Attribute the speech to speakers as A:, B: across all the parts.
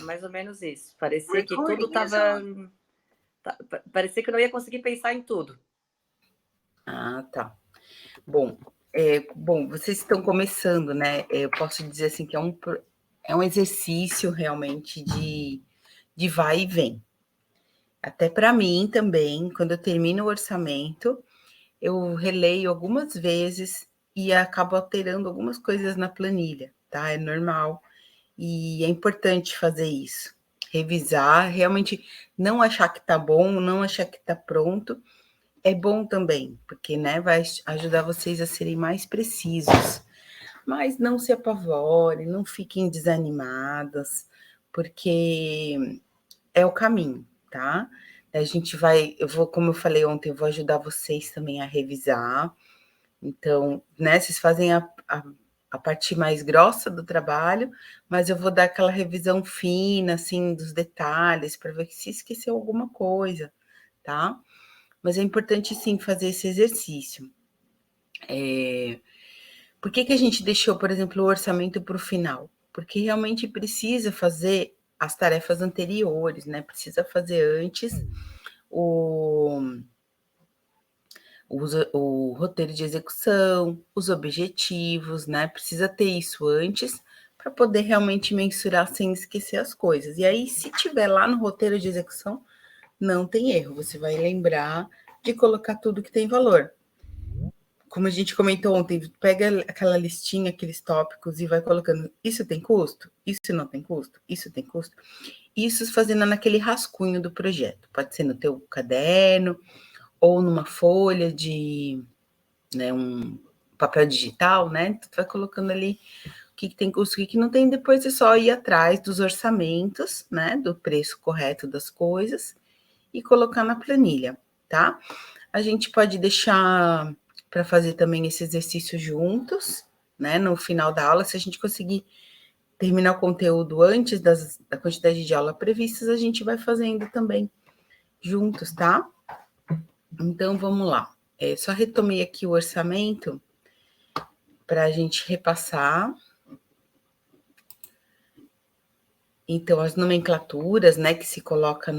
A: mais ou menos isso. Parecia que tudo estava... Parecia que eu não ia conseguir pensar em tudo.
B: Ah, tá. Bom, vocês estão começando, né? Eu posso dizer assim que é um exercício realmente de vai e vem. Até para mim também, quando eu termino o orçamento, eu releio algumas vezes e acabo alterando algumas coisas na planilha, tá? É normal e é importante fazer isso. Revisar, realmente não achar que tá bom, não achar que tá pronto, é bom também, porque, né, vai ajudar vocês a serem mais precisos. Mas não se apavorem, não fiquem desanimadas, porque é o caminho, tá? A gente vai, como eu falei ontem, eu vou ajudar vocês também a revisar. Então, né, vocês fazem a parte mais grossa do trabalho, mas eu vou dar aquela revisão fina, assim, dos detalhes, para ver se esqueceu alguma coisa, tá? Mas é importante, sim, fazer esse exercício. Por que a gente deixou, por exemplo, o orçamento para o final? Porque realmente precisa fazer as tarefas anteriores, né? Precisa fazer antes o, o roteiro de execução, os objetivos, né? Precisa ter isso antes para poder realmente mensurar sem esquecer as coisas. E aí, se tiver lá no roteiro de execução, não tem erro, você vai lembrar de colocar tudo que tem valor. Como a gente comentou ontem, pega aquela listinha, aqueles tópicos e vai colocando, isso tem custo? Isso não tem custo? Isso tem custo? Isso fazendo naquele rascunho do projeto. Pode ser no teu caderno ou numa folha de, né, um papel digital, né? Tu vai colocando ali o que tem custo, o que não tem, depois é só ir atrás dos orçamentos, né, do preço correto das coisas e colocar na planilha, tá? A gente pode deixar para fazer também esse exercício juntos, né? No final da aula, se a gente conseguir terminar o conteúdo antes da quantidade de aula previstas, a gente vai fazendo também juntos, tá? Então, vamos lá. Só retomei aqui o orçamento para a gente repassar. Então, as nomenclaturas, né, que se coloca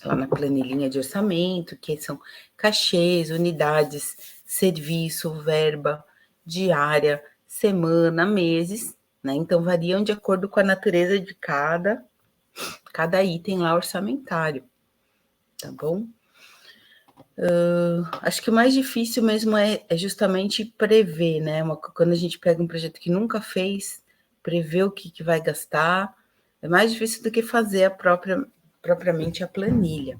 B: lá na planilhinha de orçamento, que são cachês, unidades, serviço, verba, diária, semana, meses, né? Então, variam de acordo com a natureza de cada item lá orçamentário, tá bom? Acho que o mais difícil mesmo é justamente prever, né? Quando a gente pega um projeto que nunca fez, prever o que vai gastar, é mais difícil do que fazer propriamente a planilha.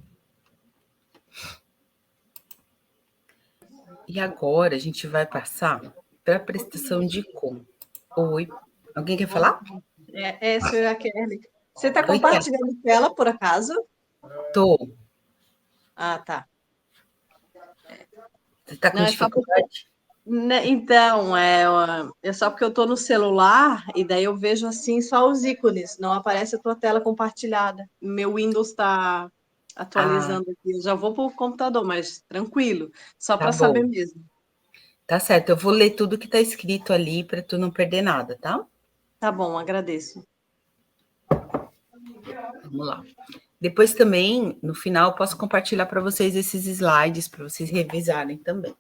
B: E agora a gente vai passar para a prestação de conta. Oi, alguém quer falar?
C: Senhora Kelly. Você está
B: Oi, Kelly.
C: compartilhando tela, por acaso?
B: Tô.
C: Ah, tá.
B: Você está com
C: Não, é só porque...
B: dificuldade?
C: Então, é só porque eu estou no celular e daí eu vejo assim só os ícones, não aparece a tua tela compartilhada. Meu Windows está atualizando aqui. Eu já vou para o computador, mas tranquilo, só
B: Tá
C: para saber
B: bom.
C: mesmo.
B: Tá certo, eu vou ler tudo que tá escrito ali para tu não perder nada, tá?
C: Tá bom, agradeço.
B: Vamos lá. Depois também, no final, eu posso compartilhar para vocês esses slides para vocês revisarem também.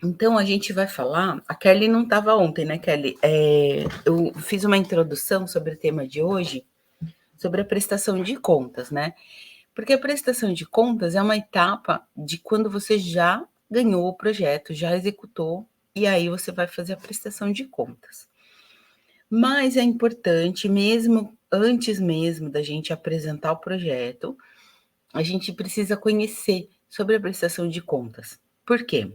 B: Então, a gente vai falar. A Kelly não estava ontem, né, Kelly? Eu fiz uma introdução sobre o tema de hoje, sobre a prestação de contas, né? Porque a prestação de contas é uma etapa de quando você já ganhou o projeto, já executou, e aí você vai fazer a prestação de contas. Mas é importante, mesmo antes mesmo da gente apresentar o projeto, a gente precisa conhecer sobre a prestação de contas. Por quê?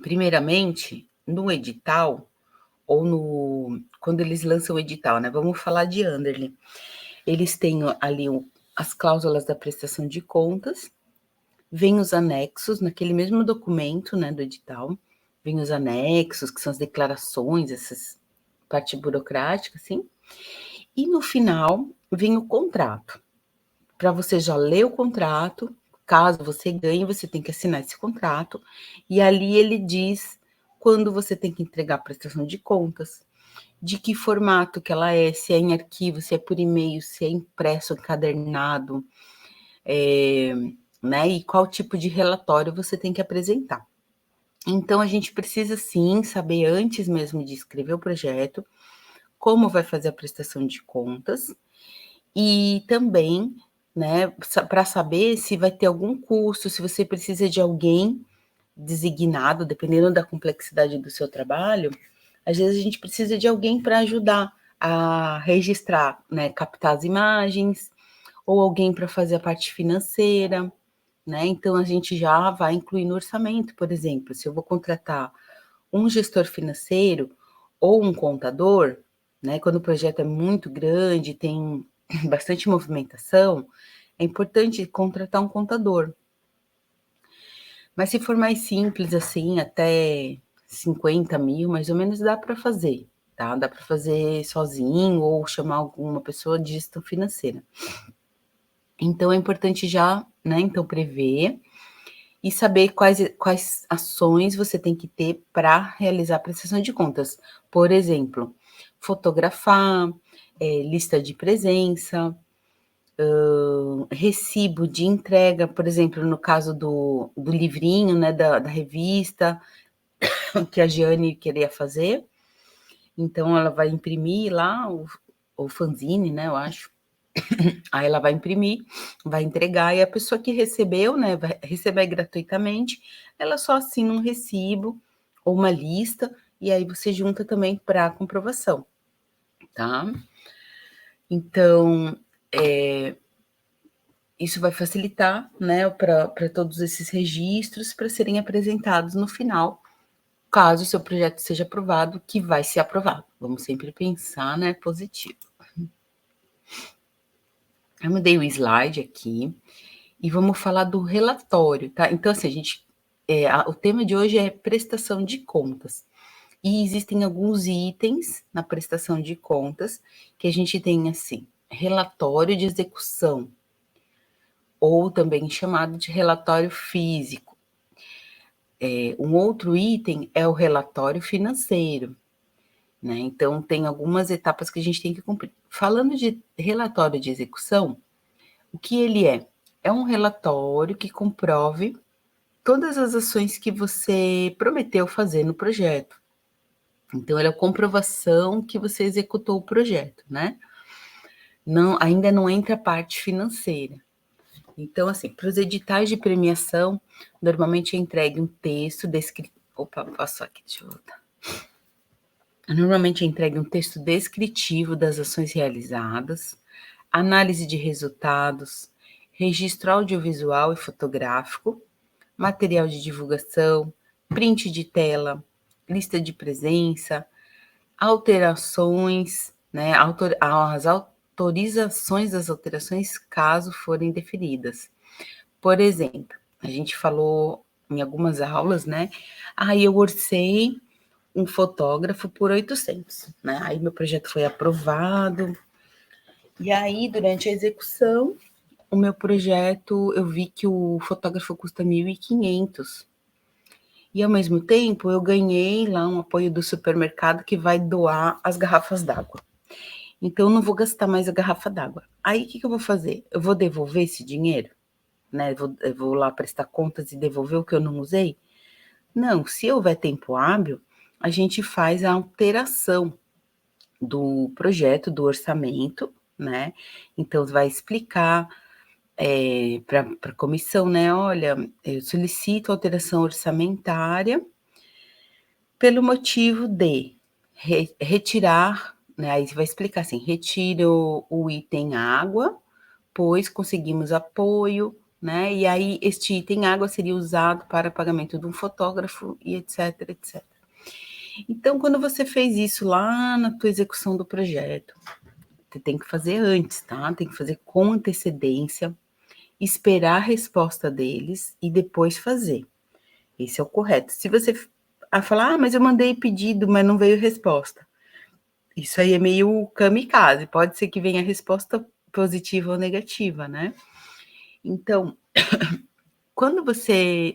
B: Primeiramente, no edital, ou quando eles lançam o edital, né? Vamos falar de Underly. Eles têm ali as cláusulas da prestação de contas, vem os anexos, naquele mesmo documento, né, do edital, vem os anexos, que são as declarações, essas parte burocrática, assim, e no final vem o contrato. Para você já ler o contrato, caso você ganhe, você tem que assinar esse contrato, e ali ele diz quando você tem que entregar a prestação de contas, de que formato que ela é, se é em arquivo, se é por e-mail, se é impresso, encadernado, né? E qual tipo de relatório você tem que apresentar. Então, a gente precisa, sim, saber antes mesmo de escrever o projeto, como vai fazer a prestação de contas, e também, né, para saber se vai ter algum custo, se você precisa de alguém designado, dependendo da complexidade do seu trabalho, às vezes a gente precisa de alguém para ajudar a registrar, né, captar as imagens, ou alguém para fazer a parte financeira, né? Então a gente já vai incluir no orçamento, por exemplo, se eu vou contratar um gestor financeiro ou um contador, né? Quando o projeto é muito grande, tem bastante movimentação, é importante contratar um contador. Mas se for mais simples, assim, até 50 mil, mais ou menos, dá para fazer, tá? Dá para fazer sozinho ou chamar alguma pessoa de gestão financeira. Então, é importante já, né, então, prever e saber quais ações você tem que ter para realizar a prestação de contas. Por exemplo, fotografar, lista de presença, recibo de entrega, por exemplo, no caso do livrinho, né, da revista, que a Giane queria fazer. Então, ela vai imprimir lá o fanzine, né, eu acho. Aí ela vai imprimir, vai entregar, e a pessoa que recebeu, né, vai receber gratuitamente, ela só assina um recibo ou uma lista, e aí você junta também para comprovação, tá? Então, isso vai facilitar, né, para todos esses registros para serem apresentados no final, caso o seu projeto seja aprovado, que vai ser aprovado. Vamos sempre pensar, né, positivo. Eu mudei o slide aqui e vamos falar do relatório, tá? Então, assim, o tema de hoje é prestação de contas. E existem alguns itens na prestação de contas que a gente tem, assim, relatório de execução, ou também chamado de relatório físico. Um outro item é o relatório financeiro, né? Então, tem algumas etapas que a gente tem que cumprir. Falando de relatório de execução, o que ele é? É um relatório que comprove todas as ações que você prometeu fazer no projeto. Então, ele é a comprovação que você executou o projeto, né? Não, ainda não entra a parte financeira. Então, assim, para os editais de premiação, normalmente é entregue um texto descritivo. Opa, passou aqui, deixa eu voltar. Normalmente é entregue um texto descritivo das ações realizadas, análise de resultados, registro audiovisual e fotográfico, material de divulgação, print de tela, lista de presença, alterações, né, as autorizações das alterações, caso forem deferidas. Por exemplo, a gente falou em algumas aulas, né? Aí eu orcei um fotógrafo por 800, né? Aí meu projeto foi aprovado. E aí, durante a execução, o meu projeto, eu vi que o fotógrafo custa 1.500. E, ao mesmo tempo, eu ganhei lá um apoio do supermercado que vai doar as garrafas d'água. Então, eu não vou gastar mais a garrafa d'água. Aí, o que eu vou fazer? Eu vou devolver esse dinheiro? Né? Eu vou lá prestar contas e devolver o que eu não usei? Não, se houver tempo hábil, a gente faz a alteração do projeto, do orçamento, né? Então, vai explicar para a comissão, né? Olha, eu solicito alteração orçamentária pelo motivo de retirar, né? Aí você vai explicar assim: retiro o item água, pois conseguimos apoio, né? E aí este item água seria usado para pagamento de um fotógrafo e etc, etc. Então, quando você fez isso lá na tua execução do projeto, você tem que fazer antes, tá? Tem que fazer com antecedência, esperar a resposta deles e depois fazer. Esse é o correto. Se você falar, mas eu mandei pedido, mas não veio resposta. Isso aí é meio kamikaze. Pode ser que venha a resposta positiva ou negativa, né? Então,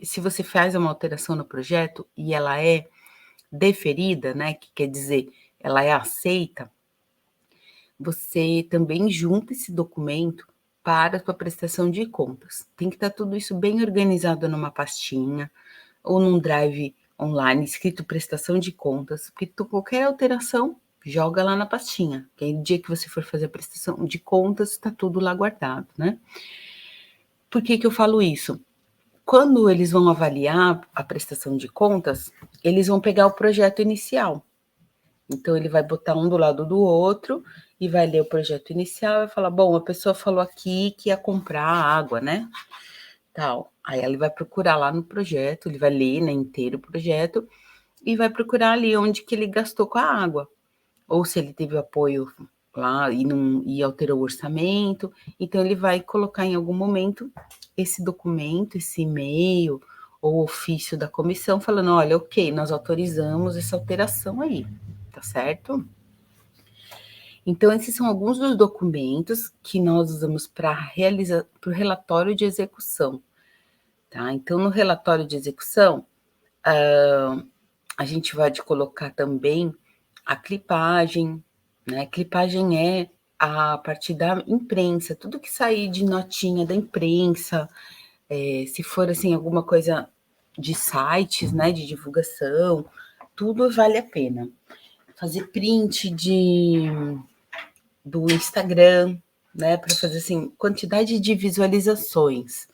B: se você faz uma alteração no projeto e ela é deferida, né, que quer dizer, ela é aceita, você também junta esse documento para a sua prestação de contas. Tem que estar tudo isso bem organizado numa pastinha ou num drive online escrito prestação de contas, porque qualquer alteração, joga lá na pastinha, que aí no dia que você for fazer a prestação de contas, está tudo lá guardado, né? Por que que eu falo isso? Quando eles vão avaliar a prestação de contas, eles vão pegar o projeto inicial. Então, ele vai botar um do lado do outro e vai ler o projeto inicial e falar, bom, a pessoa falou aqui que ia comprar água, né? Tal. Aí ele vai procurar lá no projeto, ele vai ler, né, inteiro o projeto e vai procurar ali onde que ele gastou com a água. Ou se ele teve apoio lá e alterou o orçamento. Então, ele vai colocar em algum momento esse documento, esse e-mail ou ofício da comissão falando, olha, ok, nós autorizamos essa alteração aí, tá certo? Então, esses são alguns dos documentos que nós usamos para realizar para o relatório de execução, tá? Então, no relatório de execução, a gente vai colocar também a clipagem, né? Clipagem é a partir da imprensa, tudo que sair de notinha da imprensa, se for assim alguma coisa de sites, né, de divulgação, tudo vale a pena. Fazer print do Instagram, né, para fazer assim quantidade de visualizações.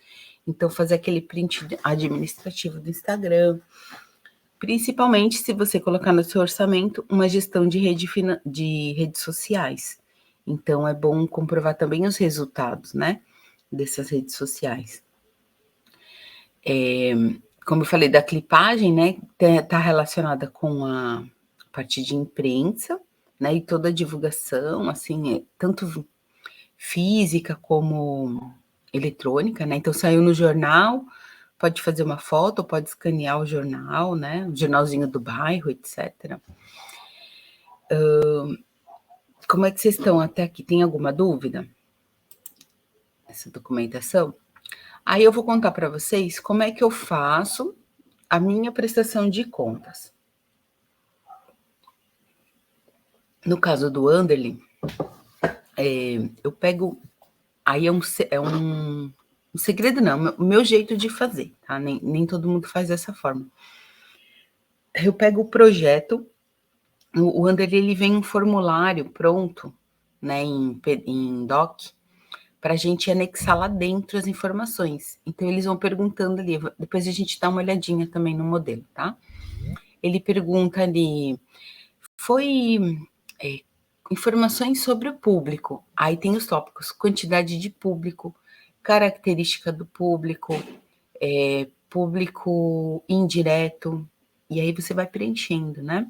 B: Então fazer aquele print administrativo do Instagram, principalmente se você colocar no seu orçamento uma gestão de redes sociais. Então é bom comprovar também os resultados, né, dessas redes sociais. Como eu falei da clipagem, né, tá relacionada com a parte de imprensa, né, e toda a divulgação, assim, tanto física como eletrônica, né, então saiu no jornal, pode fazer uma foto, pode escanear o jornal, né, o jornalzinho do bairro, etc. Como é que vocês estão até aqui? Tem alguma dúvida? Essa documentação? Aí eu vou contar para vocês como é que eu faço a minha prestação de contas. No caso do Anderly, eu pego. Aí é um segredo, não, o meu jeito de fazer, tá? Nem todo mundo faz dessa forma. Eu pego o projeto, o Anderly, ele vem um formulário pronto, né, em doc, para a gente anexar lá dentro as informações. Então, eles vão perguntando ali, depois a gente dá uma olhadinha também no modelo, tá? Ele pergunta ali, informações sobre o público. Aí tem os tópicos, quantidade de público, característica do público, público indireto, e aí você vai preenchendo, né?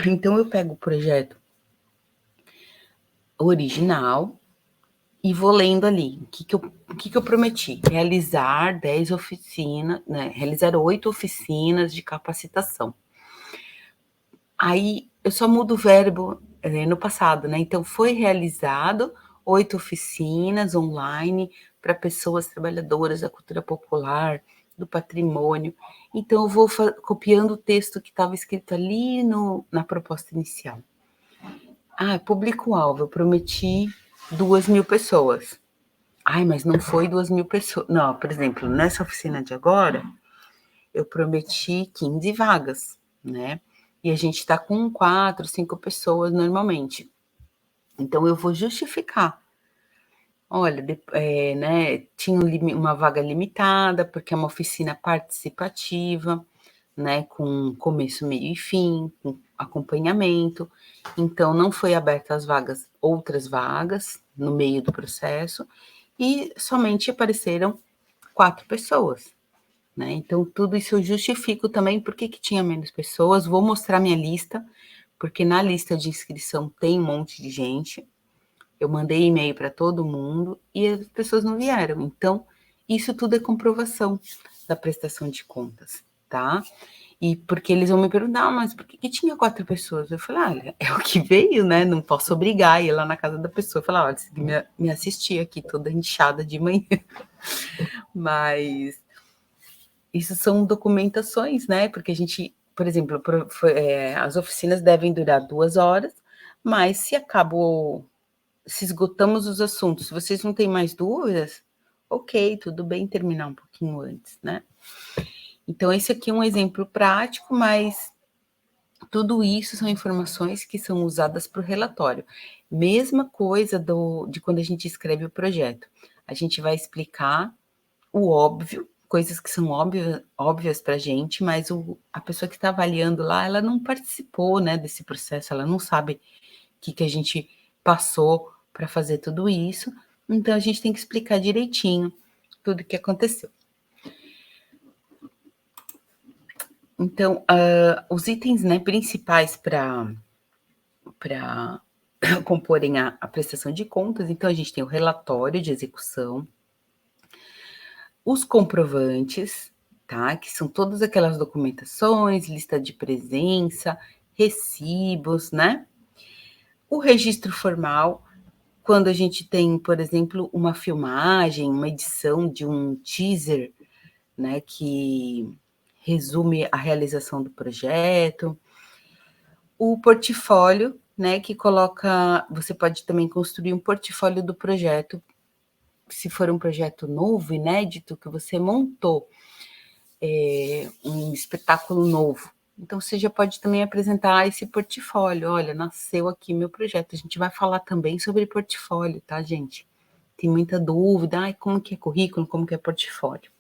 B: Então, eu pego o projeto original e vou lendo ali o que eu prometi. Realizar 10 oficinas, né? Realizar 8 oficinas de capacitação. Aí eu só mudo o verbo no passado, né? Então, foi realizado 8 oficinas online para pessoas trabalhadoras da cultura popular, do patrimônio. Então, eu vou copiando o texto que estava escrito ali na proposta inicial. Público-alvo, eu prometi 2.000 pessoas. Mas não foi 2.000 pessoas. Não, por exemplo, nessa oficina de agora, eu prometi 15 vagas, né? E a gente está com 4, 5 pessoas normalmente. Então, eu vou justificar. Olha, né, tinha uma vaga limitada, porque é uma oficina participativa, né, com começo, meio e fim, com acompanhamento. Então, não foi aberta as vagas, outras vagas, no meio do processo, e somente apareceram 4 pessoas. Né? Então, tudo isso eu justifico também por que tinha menos pessoas. Vou mostrar minha lista, porque na lista de inscrição tem um monte de gente. Eu mandei e-mail para todo mundo e as pessoas não vieram. Então, isso tudo é comprovação da prestação de contas, tá? E porque eles vão me perguntar, mas por que tinha 4 pessoas? Eu falei, olha, é o que veio, né? Não posso obrigar a ir lá na casa da pessoa e falar, olha, você me assistir aqui toda inchada de manhã. Mas isso são documentações, né? Porque a gente por exemplo, as oficinas devem durar 2 horas, mas se esgotamos os assuntos, se vocês não têm mais dúvidas, ok, tudo bem terminar um pouquinho antes, né? Então, esse aqui é um exemplo prático, mas tudo isso são informações que são usadas para o relatório. Mesma coisa de quando a gente escreve o projeto. A gente vai explicar o óbvio, coisas que são óbvias para a gente, mas a pessoa que está avaliando lá, ela não participou, né, desse processo, ela não sabe o que a gente passou para fazer tudo isso. Então, a gente tem que explicar direitinho tudo o que aconteceu. Então, os itens, né, principais para comporem a prestação de contas, então a gente tem o relatório de execução, os comprovantes, tá, que são todas aquelas documentações, lista de presença, recibos, né? O registro formal, quando a gente tem, por exemplo, uma filmagem, uma edição de um teaser, né, que resume a realização do projeto. O portfólio, né, que você pode também construir um portfólio do projeto, se for um projeto novo, inédito, que você montou um espetáculo novo. Então, você já pode também apresentar esse portfólio. Olha, nasceu aqui meu projeto. A gente vai falar também sobre portfólio, tá, gente? Tem muita dúvida. Como que é currículo? Como que é portfólio?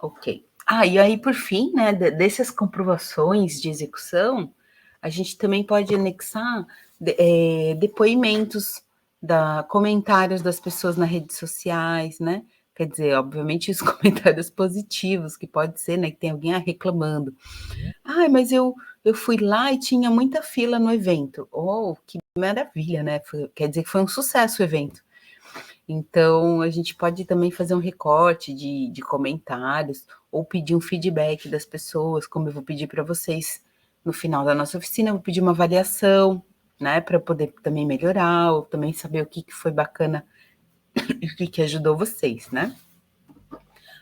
B: Ok. E aí, por fim, né, dessas comprovações de execução, a gente também pode anexar depoimentos, comentários das pessoas nas redes sociais, né? Quer dizer, obviamente, os comentários positivos, que pode ser, né, que tem alguém reclamando. Mas eu fui lá e tinha muita fila no evento. Oh, que maravilha, né? Quer dizer que foi um sucesso o evento. Então, a gente pode também fazer um recorte de comentários ou pedir um feedback das pessoas, como eu vou pedir para vocês no final da nossa oficina, eu vou pedir uma avaliação, né, para poder também melhorar, ou também saber o que foi bacana e o que ajudou vocês, né?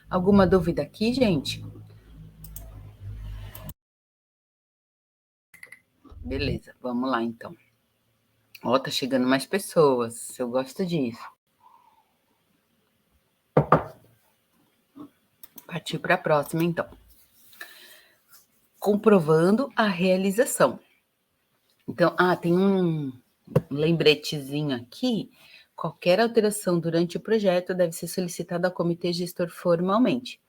B: Alguma dúvida aqui, gente? Beleza, vamos lá, então. Tá chegando mais pessoas, eu gosto disso. Partir para a próxima, então. Comprovando a realização. Então, tem um lembretezinho aqui. Qualquer alteração durante o projeto deve ser solicitada ao comitê gestor formalmente.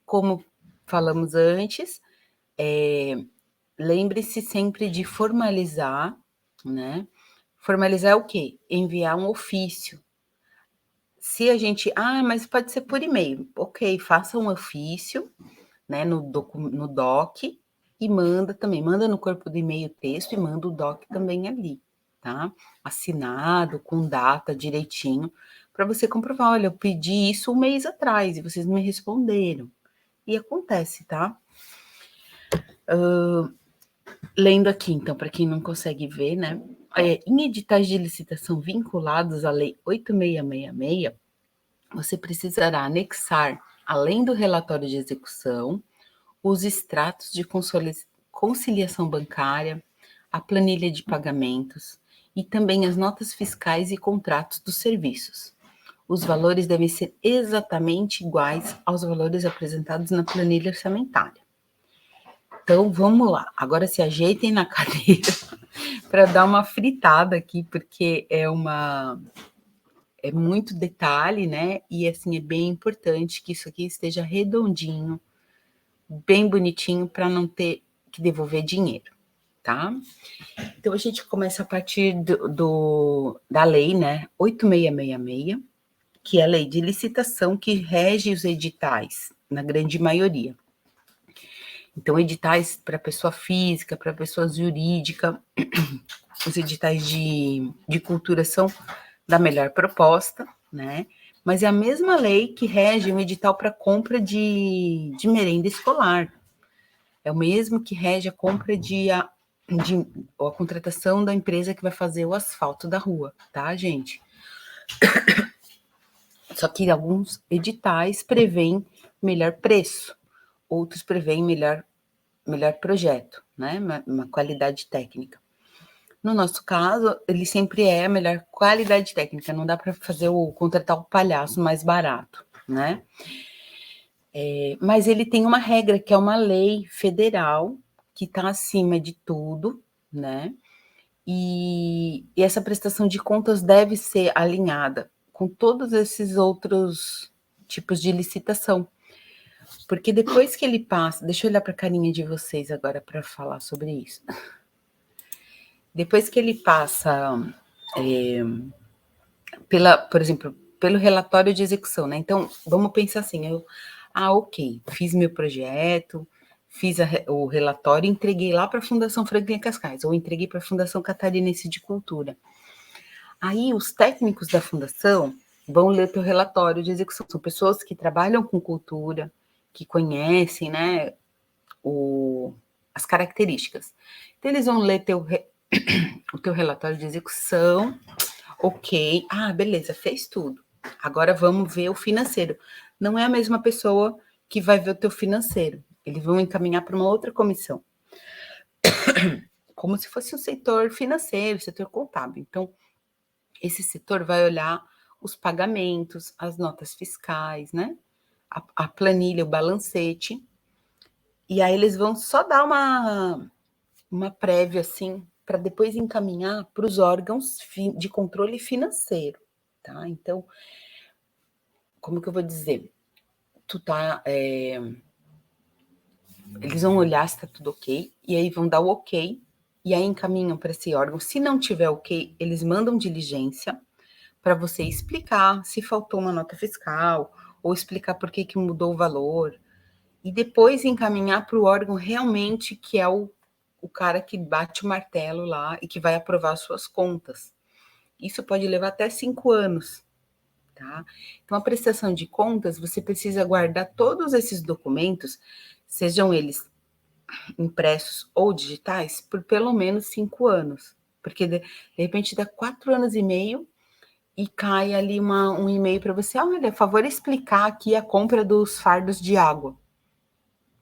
B: Como falamos antes, lembre-se sempre de formalizar, né? Formalizar é o quê? Enviar um ofício. Se a gente... mas pode ser por e-mail. Ok, faça um ofício, né, no doc, e manda no corpo do e-mail texto e manda o doc também ali, tá? Assinado, com data direitinho, para você comprovar, olha, eu pedi isso 1 mês atrás e vocês me responderam. E acontece, tá? Lendo aqui, então, para quem não consegue ver, né? Em editais de licitação vinculados à Lei 8666, você precisará anexar, além do relatório de execução, os extratos de conciliação bancária, a planilha de pagamentos e também as notas fiscais e contratos dos serviços. Os valores devem ser exatamente iguais aos valores apresentados na planilha orçamentária. Então, vamos lá. Agora se ajeitem na cadeira para dar uma fritada aqui, porque é muito detalhe, né? E assim, é bem importante que isso aqui esteja redondinho, bem bonitinho, para não ter que devolver dinheiro, tá? Então, a gente começa a partir da lei, né, 8666, que é a lei de licitação que rege os editais, na grande maioria. Então, editais para pessoa física, para pessoa jurídica, os editais de cultura são da melhor proposta, né? Mas é a mesma lei que rege um edital para compra de merenda escolar. É o mesmo que rege a compra ou a contratação da empresa que vai fazer o asfalto da rua, tá, gente? Só que alguns editais prevêem melhor preço, outros preveem melhor projeto, né? Uma qualidade técnica. No nosso caso, ele sempre é a melhor qualidade técnica, não dá para contratar o palhaço mais barato, né? Mas ele tem uma regra, que é uma lei federal, que está acima de tudo, né? E essa prestação de contas deve ser alinhada com todos esses outros tipos de licitação. Porque depois que ele passa, deixa eu olhar para a carinha de vocês agora para falar sobre isso. Depois que ele passa, por exemplo, pelo relatório de execução, né? Então, vamos pensar assim, ok, fiz meu projeto, fiz o relatório e entreguei lá para a Fundação Franklin Cascais, ou entreguei para a Fundação Catarinense de Cultura. Aí, os técnicos da fundação vão ler teu relatório de execução. São pessoas que trabalham com cultura, que conhecem, né, as características. Então, eles vão ler o teu relatório de execução. Ok, beleza, fez tudo. Agora vamos ver o financeiro. Não é a mesma pessoa que vai ver o teu financeiro. Eles vão encaminhar para uma outra comissão. Como se fosse o setor financeiro, o setor contábil. Então, esse setor vai olhar os pagamentos, as notas fiscais, né? A planilha, o balancete. E aí eles vão só dar uma prévia, assim, para depois encaminhar para os órgãos de controle financeiro, tá? Então, como que eu vou dizer? Eles vão olhar se tá tudo ok, e aí vão dar o ok, e aí encaminham para esse órgão. Se não tiver ok, eles mandam diligência para você explicar se faltou uma nota fiscal, ou explicar por que mudou o valor, e depois encaminhar para o órgão realmente que é o cara que bate o martelo lá e que vai aprovar suas contas. Isso pode levar até 5 anos, tá? Então, a prestação de contas, você precisa guardar todos esses documentos, sejam eles impressos ou digitais, por pelo menos 5 anos. Porque, de repente, dá 4 anos e meio e cai ali um e-mail para você, olha, favor explicar aqui a compra dos fardos de água.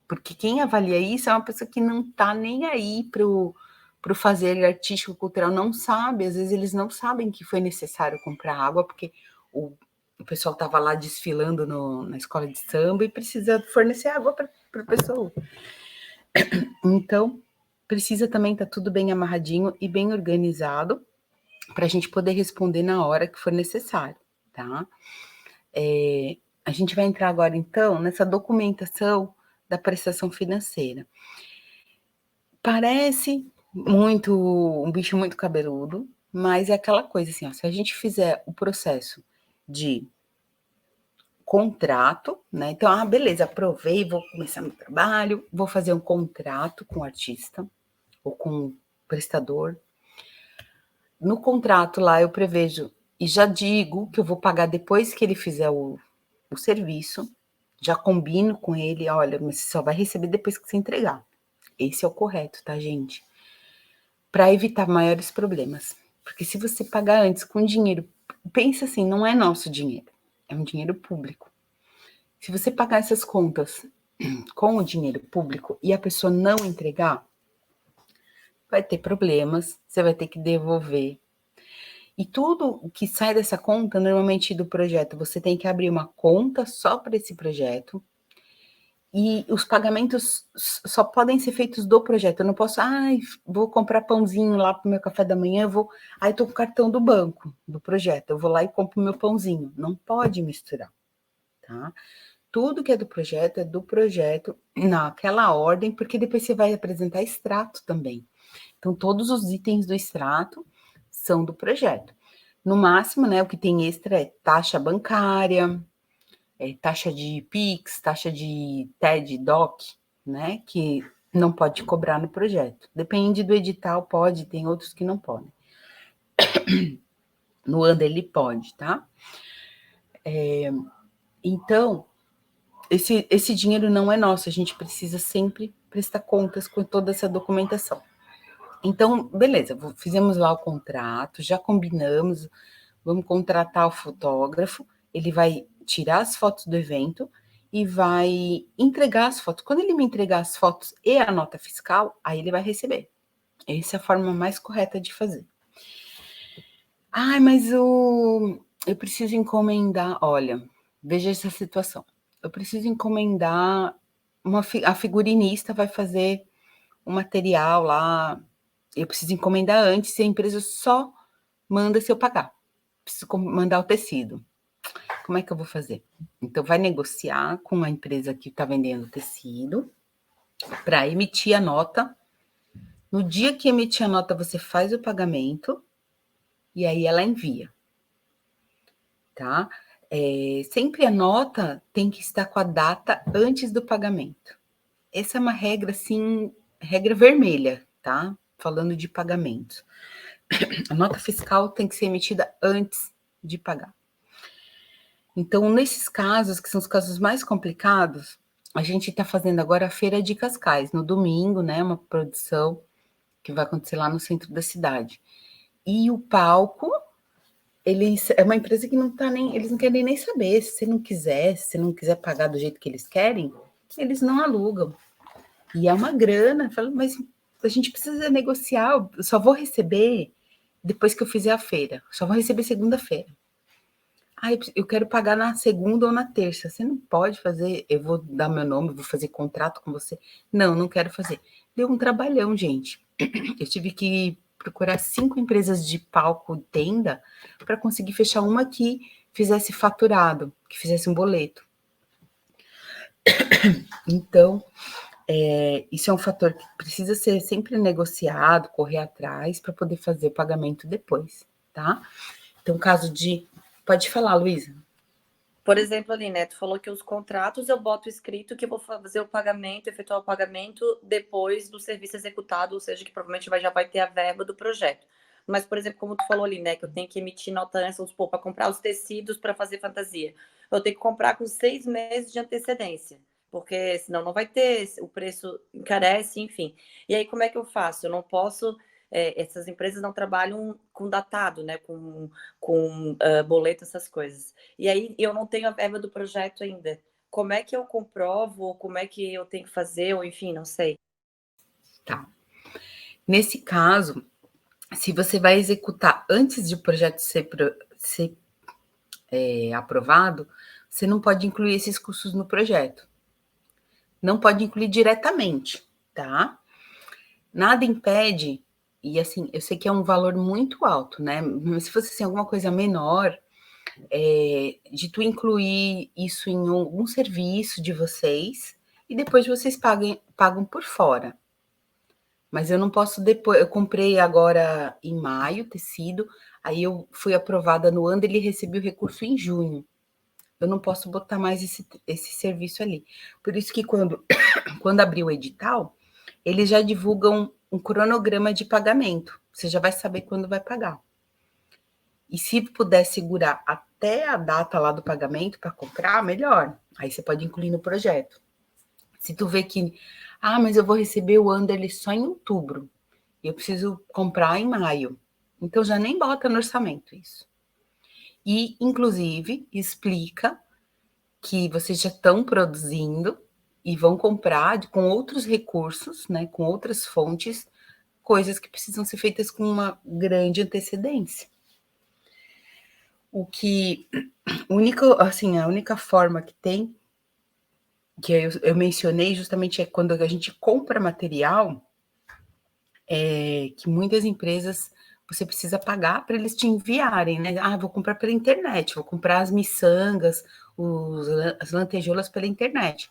B: Porque quem avalia isso é uma pessoa que não está nem aí para o fazer artístico, cultural, não sabe, às vezes eles não sabem que foi necessário comprar água, porque o pessoal estava lá desfilando na escola de samba e precisa fornecer água para a pessoa. Então, precisa também estar tudo bem amarradinho e bem organizado para a gente poder responder na hora que for necessário, tá? A gente vai entrar agora, então, nessa documentação da prestação financeira. Parece um bicho muito cabeludo, mas é aquela coisa assim, se a gente fizer o processo de contrato, né? Então, beleza, aprovei, vou começar meu trabalho, vou fazer um contrato com o artista ou com o prestador. No contrato lá eu prevejo e já digo que eu vou pagar depois que ele fizer o serviço, já combino com ele, olha, mas você só vai receber depois que você entregar. Esse é o correto, tá, gente? Para evitar maiores problemas. Porque se você pagar antes com dinheiro, pensa assim, não é nosso dinheiro, é um dinheiro público. Se você pagar essas contas com o dinheiro público e a pessoa não entregar, vai ter problemas, você vai ter que devolver. E tudo que sai dessa conta, normalmente do projeto, você tem que abrir uma conta só para esse projeto. E os pagamentos só podem ser feitos do projeto. Eu não posso, vou comprar pãozinho lá para o meu café da manhã, estou com o cartão do banco, do projeto, eu vou lá e compro o meu pãozinho. Não pode misturar, tá? Tudo que é do projeto, naquela ordem, porque depois você vai apresentar extrato também. Então, todos os itens do extrato são do projeto. No máximo, né, o que tem extra é taxa bancária, taxa de PIX, taxa de TED, DOC, né, que não pode cobrar no projeto. Depende do edital, pode, tem outros que não podem. No ANDA ele pode, tá? Então, esse dinheiro não é nosso, a gente precisa sempre prestar contas com toda essa documentação. Então, beleza, fizemos lá o contrato, já combinamos, vamos contratar o fotógrafo, ele vai tirar as fotos do evento e vai entregar as fotos. Quando ele me entregar as fotos e a nota fiscal, aí ele vai receber. Essa é a forma mais correta de fazer. Ai, mas eu preciso encomendar. Olha, veja essa situação. Eu preciso encomendar a figurinista vai fazer o material lá. Eu preciso encomendar antes e a empresa só manda se eu pagar. Preciso mandar o tecido. Como é que eu vou fazer? Então, vai negociar com a empresa que está vendendo o tecido para emitir a nota. No dia que emitir a nota, você faz o pagamento e aí ela envia, tá? Sempre a nota tem que estar com a data antes do pagamento. Essa é uma regra, assim, regra vermelha, tá? Falando de pagamento. A nota fiscal tem que ser emitida antes de pagar. Então, nesses casos, que são os casos mais complicados, a gente está fazendo agora a Feira de Cascais, no domingo, né? Uma produção que vai acontecer lá no centro da cidade. E o palco, é uma empresa que não tá nem, eles não querem nem saber. Se você não quiser pagar do jeito que eles querem, eles não alugam. E é uma grana. Falo, mas a gente precisa negociar, eu só vou receber depois que eu fizer a feira. Só vou receber segunda-feira. Eu quero pagar na segunda ou na terça. Você não pode fazer, eu vou dar meu nome, vou fazer contrato com você. Não quero fazer. Deu um trabalhão, gente. Eu tive que procurar 5 empresas de palco e tenda para conseguir fechar uma que fizesse faturado, que fizesse um boleto. Então, isso é um fator que precisa ser sempre negociado, correr atrás para poder fazer o pagamento depois, tá? Então, caso de... Pode falar, Luísa.
A: Por exemplo, ali, né? Tu falou que os contratos eu boto escrito que eu vou fazer o pagamento, efetuar o pagamento depois do serviço executado, ou seja, que provavelmente já vai ter a verba do projeto. Mas, por exemplo, como tu falou ali, né? Que eu tenho que emitir nota antes, vamos supor, para comprar os tecidos para fazer fantasia. Eu tenho que comprar com 6 meses de antecedência, porque senão não vai ter, o preço encarece, enfim. E aí, como é que eu faço? Eu não posso... essas empresas não trabalham com datado, né? Com boleto, essas coisas. E aí eu não tenho a verba do projeto ainda. Como é que eu comprovo? Como é que eu tenho que fazer? Ou enfim, não sei.
B: Tá. Nesse caso, se você vai executar antes de o projeto ser aprovado, você não pode incluir esses custos no projeto. Não pode incluir diretamente, tá? Nada impede, e assim, eu sei que é um valor muito alto, né? Mas se fosse assim, alguma coisa menor, de tu incluir isso em algum serviço de vocês e depois vocês pagam por fora. Mas eu não posso depois. Eu comprei agora em maio tecido, aí eu fui aprovada no ano, ele recebeu o recurso em junho. Eu não posso botar mais esse serviço ali. Por isso que quando abrir o edital, eles já divulgam um cronograma de pagamento. Você já vai saber quando vai pagar. E se puder segurar até a data lá do pagamento para comprar, melhor. Aí você pode incluir no projeto. Se tu vê que, mas eu vou receber o Anderle só em outubro, eu preciso comprar em maio. Então já nem bota no orçamento isso. E, inclusive, explica que vocês já estão produzindo e vão comprar com outros recursos, né, com outras fontes, coisas que precisam ser feitas com uma grande antecedência. A única forma que tem, que eu mencionei justamente, é quando a gente compra material, que muitas empresas você precisa pagar para eles te enviarem, né? Vou comprar pela internet, vou comprar as miçangas, as lantejoulas pela internet.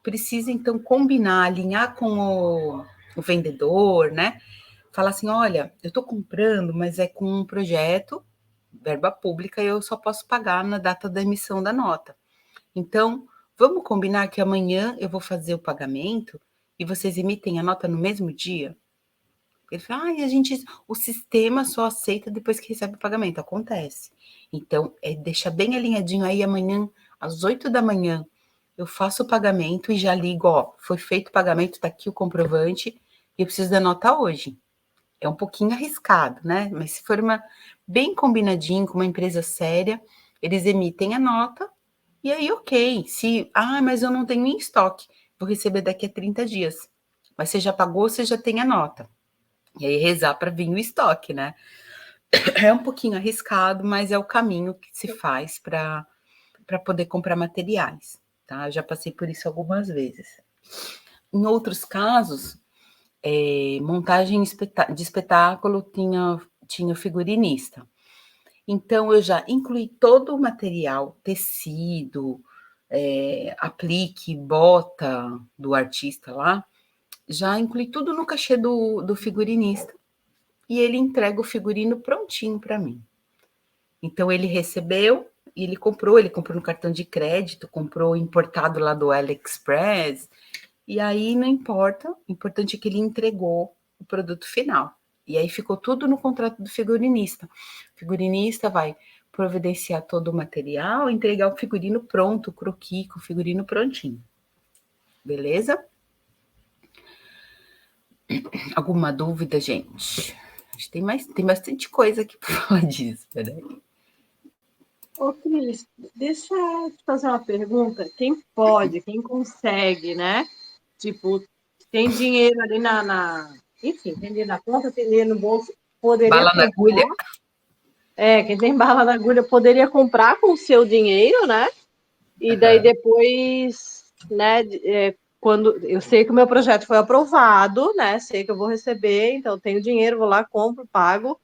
B: Precisa, então, combinar, alinhar com o vendedor, né? Falar assim, olha, eu estou comprando, mas é com um projeto, verba pública, e eu só posso pagar na data da emissão da nota. Então, vamos combinar que amanhã eu vou fazer o pagamento e vocês emitem a nota no mesmo dia? Ele fala, o sistema só aceita depois que recebe o pagamento. Acontece. Então, deixa bem alinhadinho aí, amanhã, às 8 da manhã, eu faço o pagamento e já ligo, foi feito o pagamento, tá aqui o comprovante, e eu preciso da nota hoje. É um pouquinho arriscado, né? Mas se for bem combinadinho, com uma empresa séria, eles emitem a nota E aí, ok, mas eu não tenho em estoque, vou receber daqui a 30 dias. Mas você já pagou, você já tem a nota. E aí rezar para vir o estoque, né? É um pouquinho arriscado, mas é o caminho que se faz para poder comprar materiais, tá? Eu já passei por isso algumas vezes. Em outros casos, montagem de espetáculo tinha figurinista. Então, eu já incluí todo o material, tecido, aplique, bota do artista lá, já incluí tudo no cachê do figurinista e ele entrega o figurino prontinho para mim. Então, ele recebeu e ele comprou no cartão de crédito, comprou importado lá do AliExpress, e aí não importa, o importante é que ele entregou o produto final. E aí ficou tudo no contrato do figurinista. O figurinista vai providenciar todo o material, entregar o figurino pronto, o croquis com o figurino prontinho. Beleza? Alguma dúvida, gente? Acho que tem bastante coisa aqui para falar disso, né?
C: Ô, Cris, deixa eu te fazer uma pergunta. Quem pode, quem consegue, né? Tipo, tem dinheiro ali enfim, tem dinheiro na conta, tem dinheiro no bolso, poderia
B: Bala na agulha.
C: comprar. Quem tem bala na agulha poderia comprar com o seu dinheiro, né? E daí depois, né, quando eu sei que o meu projeto foi aprovado, né? Sei que eu vou receber, então tenho dinheiro, vou lá, compro, pago.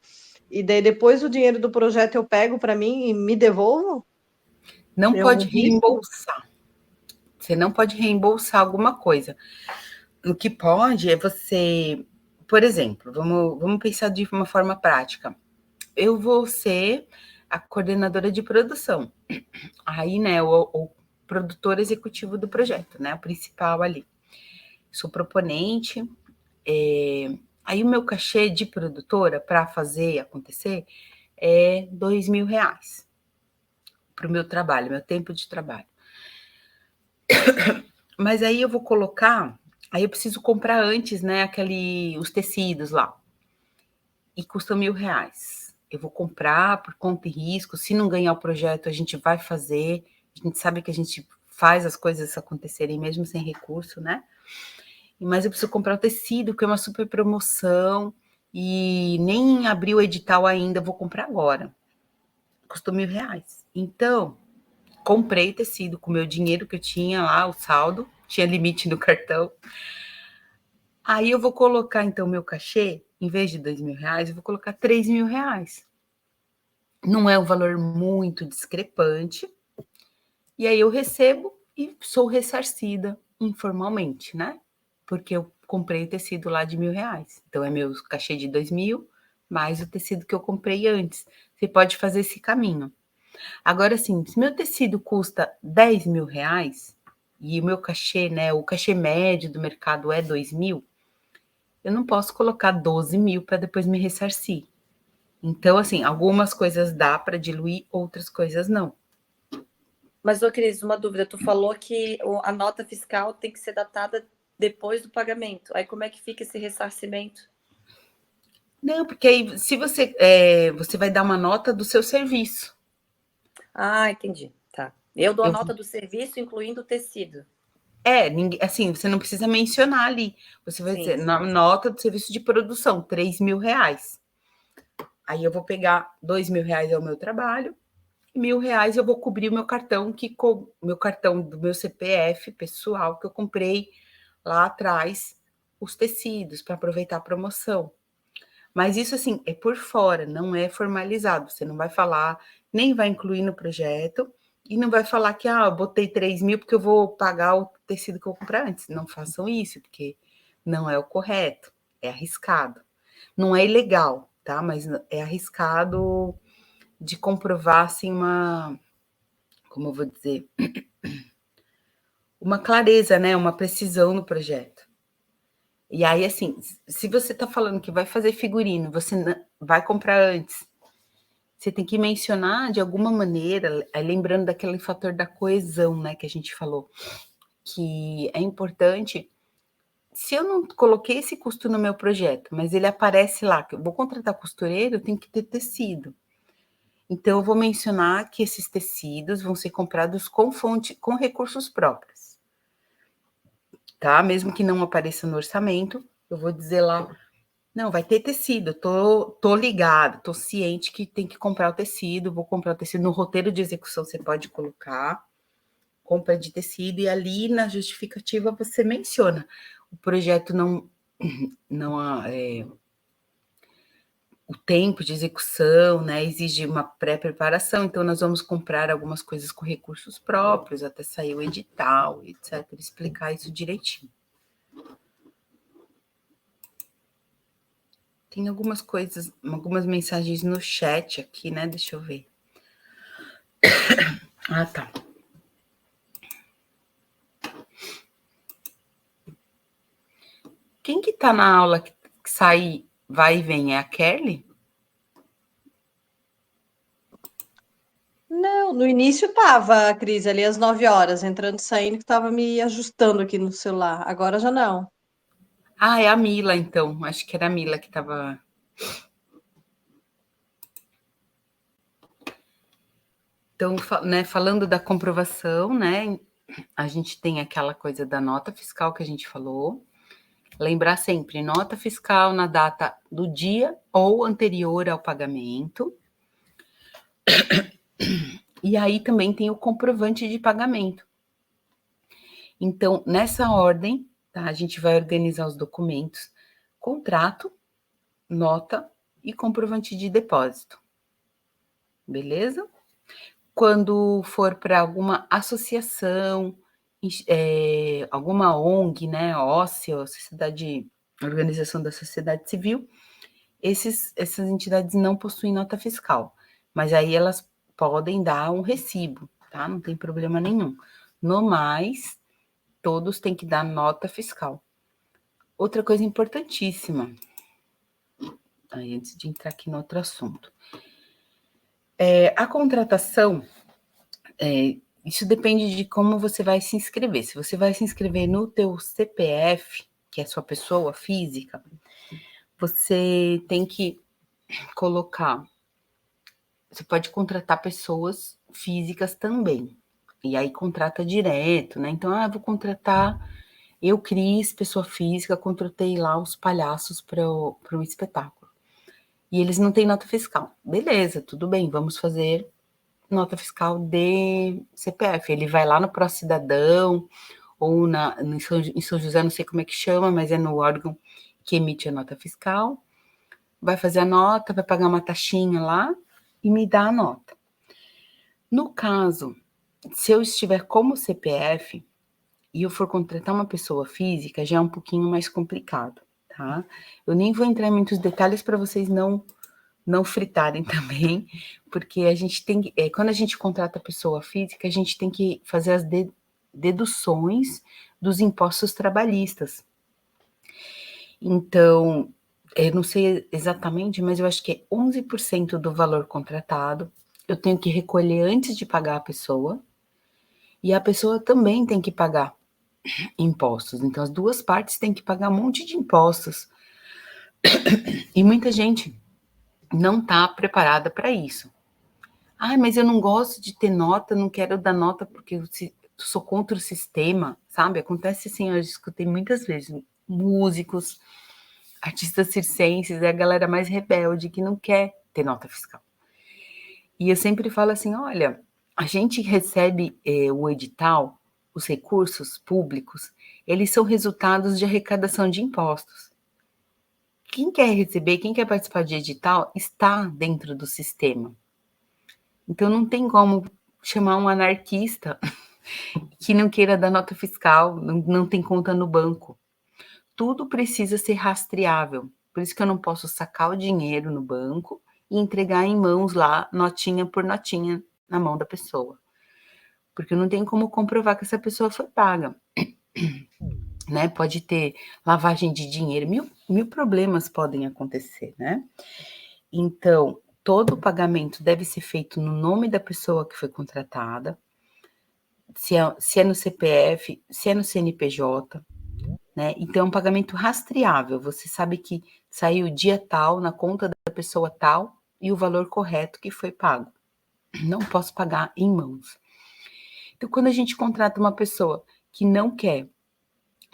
C: E daí depois o dinheiro do projeto eu pego para mim e me devolvo?
B: Não
C: Tem
B: pode
C: algum risco?
B: reembolsar. Você não pode reembolsar alguma coisa. O que pode é você, por exemplo, vamos pensar de uma forma prática. Eu vou ser a coordenadora de produção. Aí, né, o produtor executivo do projeto, né, o principal ali. Sou proponente. Aí o meu cachê de produtora para fazer acontecer é R$ 2.000 para o meu trabalho, meu tempo de trabalho. Mas aí eu vou colocar, aí eu preciso comprar antes, né, os tecidos lá. E custa R$ 1.000. Eu vou comprar por conta e risco. Se não ganhar o projeto, a gente vai fazer. A gente sabe que a gente faz as coisas acontecerem mesmo sem recurso, né? Mas eu preciso comprar o tecido, que é uma super promoção. E nem abriu o edital ainda, vou comprar agora. Custou R$ 1.000. Então, comprei tecido com o meu dinheiro que eu tinha lá, o saldo, tinha limite no cartão. Aí eu vou colocar, então, meu cachê, em vez de R$ 2.000, eu vou colocar R$ 3.000. Não é um valor muito discrepante. E aí eu recebo e sou ressarcida informalmente, né? Porque eu comprei o tecido lá de R$ 1.000. Então é meu cachê de 2.000 mais o tecido que eu comprei antes. Você pode fazer esse caminho. Agora, assim, se meu tecido custa R$ 10.000 e o meu cachê, né? O cachê médio do mercado é 2.000, eu não posso colocar 12.000 para depois me ressarcir. Então, assim, algumas coisas dá para diluir, outras coisas não.
A: Mas, ô Cris, uma dúvida. Tu falou que a nota fiscal tem que ser datada depois do pagamento. Aí como é que fica esse ressarcimento?
B: Não, porque aí se você vai dar uma nota do seu serviço.
A: Ah, entendi. Tá. Eu dou a
B: Eu,
A: nota do serviço, incluindo o tecido.
B: assim, você não precisa mencionar ali. Você vai
A: Sim,
B: dizer,
A: sim.
B: nota do serviço de produção, R$ 3.000. Aí eu vou pegar R$ 2.000 é o meu trabalho, R$ 1.000 eu vou cobrir o meu cartão, meu cartão do meu CPF pessoal, que eu comprei lá atrás os tecidos para aproveitar a promoção. Mas isso, assim, é por fora, não é formalizado. Você não vai falar, nem vai incluir no projeto, e não vai falar que, eu botei 3.000 porque eu vou pagar o tecido que eu vou comprar antes. Não façam isso, porque não é o correto, é arriscado. Não é ilegal, tá? Mas é arriscado de comprovar, assim, como eu vou dizer, uma clareza, né? Uma precisão no projeto. E aí, assim, se você tá falando que vai fazer figurino, você vai comprar antes, você tem que mencionar de alguma maneira, lembrando daquele fator da coesão, né, que a gente falou, que é importante. Se eu não coloquei esse custo no meu projeto, mas ele aparece lá, que eu vou contratar costureiro, eu tenho que ter tecido. Então, eu vou mencionar que esses tecidos vão ser comprados com recursos próprios, tá? Mesmo que não apareça no orçamento, eu vou dizer lá, não, vai ter tecido, tô ligado, tô ciente que tem que comprar o tecido, vou comprar o tecido no roteiro de execução, você pode colocar compra de tecido, e ali na justificativa você menciona, o projeto não o tempo de execução, né, exige uma pré-preparação, então nós vamos comprar algumas coisas com recursos próprios, até sair o edital, etc., explicar isso direitinho. Tem algumas coisas, algumas mensagens no chat aqui, né, deixa eu ver. Ah, tá. Quem que tá na aula que sai, vai e vem, é a Kelly?
C: Não, no início tava, Cris, ali às 9 horas, entrando e saindo, que tava me ajustando aqui no celular. Agora já não.
B: Ah, é a Mila, então. Acho que era a Mila que estava. Então, né, falando da comprovação, né, a gente tem aquela coisa da nota fiscal que a gente falou. Lembrar sempre, nota fiscal na data do dia ou anterior ao pagamento. E aí também tem o comprovante de pagamento. Então, nessa ordem, tá, a gente vai organizar os documentos: contrato, nota e comprovante de depósito. Beleza? Quando for para alguma associação, alguma ONG, né, óssea, sociedade, organização da sociedade civil, essas entidades não possuem nota fiscal, mas aí elas podem dar um recibo, tá? Não tem problema nenhum. No mais, todos têm que dar nota fiscal. Outra coisa importantíssima, aí, antes de entrar aqui no outro assunto, a contratação, isso depende de como você vai se inscrever. Se você vai se inscrever no teu CPF, que é sua pessoa física, você tem que colocar. Você pode contratar pessoas físicas também. E aí contrata direto, né? Então, vou contratar. Eu, Cris, pessoa física, contratei lá os palhaços para um espetáculo. E eles não têm nota fiscal. Beleza, tudo bem, vamos fazer nota fiscal de CPF. Ele vai lá no Pró-Cidadão ou em São José, não sei como é que chama, mas é no órgão que emite a nota fiscal. Vai fazer a nota, vai pagar uma taxinha lá e me dá a nota. No caso, se eu estiver como CPF e eu for contratar uma pessoa física, já é um pouquinho mais complicado, tá? Eu nem vou entrar em muitos detalhes para vocês não fritarem também, porque a gente tem quando a gente contrata pessoa física, a gente tem que fazer as deduções dos impostos trabalhistas. Então, eu não sei exatamente, mas eu acho que é 11% do valor contratado, eu tenho que recolher antes de pagar a pessoa, e a pessoa também tem que pagar impostos. Então, as duas partes têm que pagar um monte de impostos. E muita gente não está preparada para isso. Mas eu não gosto de ter nota, não quero dar nota porque eu sou contra o sistema, sabe? Acontece assim, eu escutei muitas vezes, músicos, artistas circenses, é a galera mais rebelde que não quer ter nota fiscal. E eu sempre falo assim, olha, a gente recebe o edital, os recursos públicos, eles são resultados de arrecadação de impostos. Quem quer receber, quem quer participar de edital, está dentro do sistema. Então, não tem como chamar um anarquista que não queira dar nota fiscal, não tem conta no banco. Tudo precisa ser rastreável. Por isso que eu não posso sacar o dinheiro no banco e entregar em mãos lá, notinha por notinha, na mão da pessoa. Porque não tem como comprovar que essa pessoa foi paga. Né? Pode ter lavagem de dinheiro, mil problemas podem acontecer, né? Então, todo o pagamento deve ser feito no nome da pessoa que foi contratada, se é no CPF, se é no CNPJ, né? Então, é um pagamento rastreável. Você sabe que saiu dia tal, na conta da pessoa tal, e o valor correto que foi pago. Não posso pagar em mãos. Então, quando a gente contrata uma pessoa que não quer,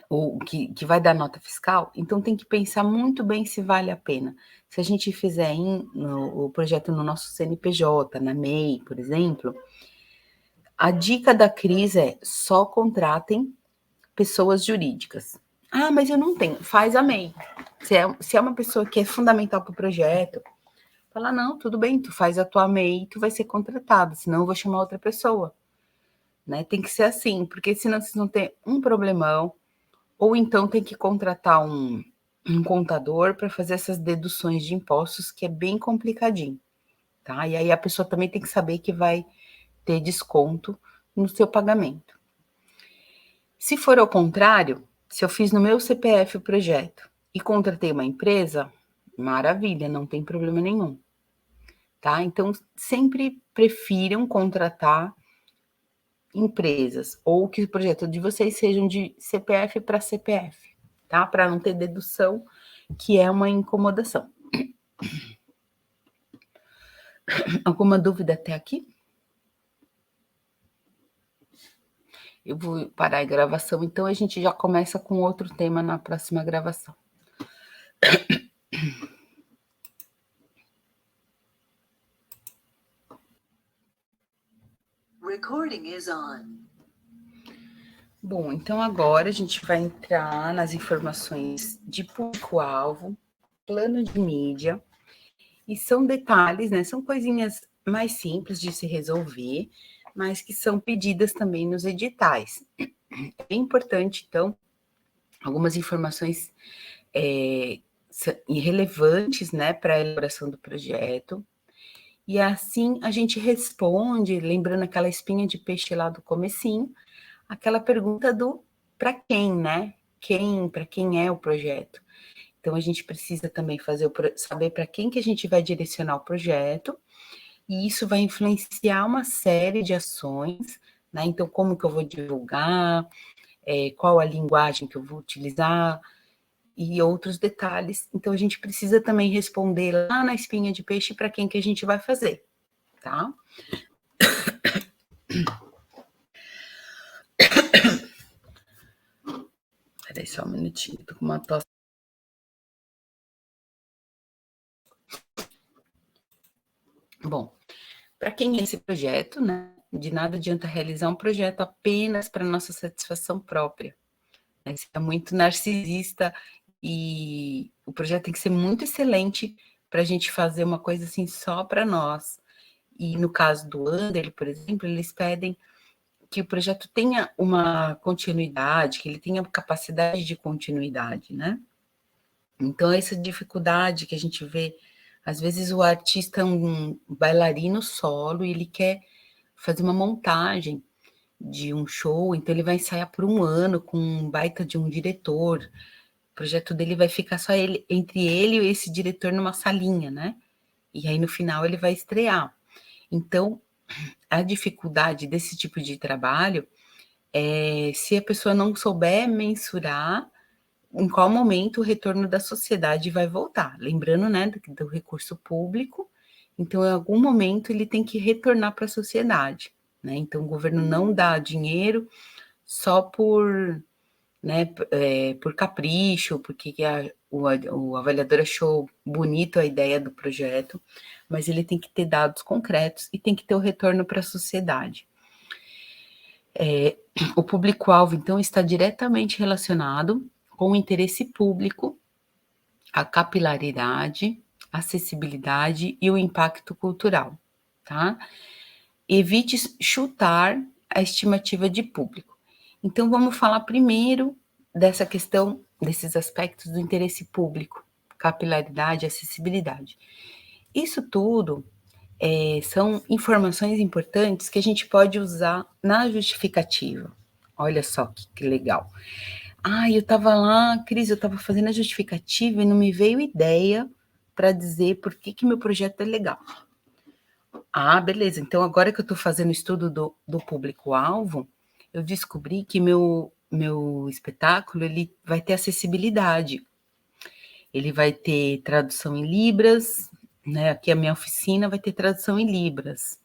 B: ou que vai dar nota fiscal, então tem que pensar muito bem se vale a pena. Se a gente fizer o projeto no nosso CNPJ, na MEI, por exemplo, a dica da Cris é só contratem pessoas jurídicas. Ah, mas eu não tenho. Faz a MEI. Se é uma pessoa que é fundamental para o projeto, fala, não, tudo bem, tu faz a tua MEI, tu vai ser contratado, senão eu vou chamar outra pessoa. Né? Tem que ser assim, porque senão vocês vão ter um problemão, ou então tem que contratar um contador para fazer essas deduções de impostos, que é bem complicadinho, tá? E aí a pessoa também tem que saber que vai ter desconto no seu pagamento. Se for ao contrário, se eu fiz no meu CPF o projeto e contratei uma empresa, maravilha, não tem problema nenhum, tá? Então, sempre prefiram contratar empresas, ou que o projeto de vocês sejam de CPF para CPF, tá? Para não ter dedução, que é uma incomodação. Alguma dúvida até aqui? Eu vou parar a gravação, então a gente já começa com outro tema na próxima gravação. Recording is on. Bom, então agora a gente vai entrar nas informações de público-alvo, plano de mídia, e são detalhes, né? São coisinhas mais simples de se resolver, mas que são pedidas também nos editais. É importante, então, algumas informações irrelevantes, né, para a elaboração do projeto. E assim a gente responde, lembrando aquela espinha de peixe lá do comecinho, aquela pergunta do para quem, né? Para quem é o projeto? Então a gente precisa também saber para quem que a gente vai direcionar o projeto, e isso vai influenciar uma série de ações, né? Então, como que eu vou divulgar, qual a linguagem que eu vou utilizar e outros detalhes. Então, a gente precisa também responder lá na espinha de peixe para quem que a gente vai fazer, tá? Peraí só um minutinho, tô com uma tosse. Bom, para quem é esse projeto, né? De nada adianta realizar um projeto apenas para nossa satisfação própria. Né? Você é muito narcisista e o projeto tem que ser muito excelente para a gente fazer uma coisa assim só para nós. E no caso do Under, por exemplo, eles pedem que o projeto tenha uma continuidade, que ele tenha capacidade de continuidade, né? Então, essa dificuldade que a gente vê, às vezes o artista é um bailarino solo e ele quer fazer uma montagem de um show, então ele vai ensaiar por um ano com um baita de um diretor. O projeto dele vai ficar só entre ele e esse diretor numa salinha, né? E aí no final ele vai estrear. Então, a dificuldade desse tipo de trabalho é se a pessoa não souber mensurar em qual momento o retorno da sociedade vai voltar. Lembrando, né, do recurso público, então em algum momento ele tem que retornar para a sociedade, né? Então o governo não dá dinheiro só por, né, por capricho, porque o avaliador achou bonito a ideia do projeto, mas ele tem que ter dados concretos e tem que ter o retorno para a sociedade. O público-alvo, então, está diretamente relacionado com o interesse público, a capilaridade, acessibilidade e o impacto cultural, tá? Evite chutar a estimativa de público. Então, vamos falar primeiro dessa questão, desses aspectos do interesse público, capilaridade, acessibilidade. Isso tudo são informações importantes que a gente pode usar na justificativa. Olha só que legal. Eu estava lá, Cris, eu estava fazendo a justificativa e não me veio ideia para dizer por que meu projeto é legal. Beleza, então agora que eu estou fazendo o estudo do público-alvo, eu descobri que meu espetáculo ele vai ter acessibilidade. Ele vai ter tradução em libras, né? Aqui a minha oficina vai ter tradução em Libras.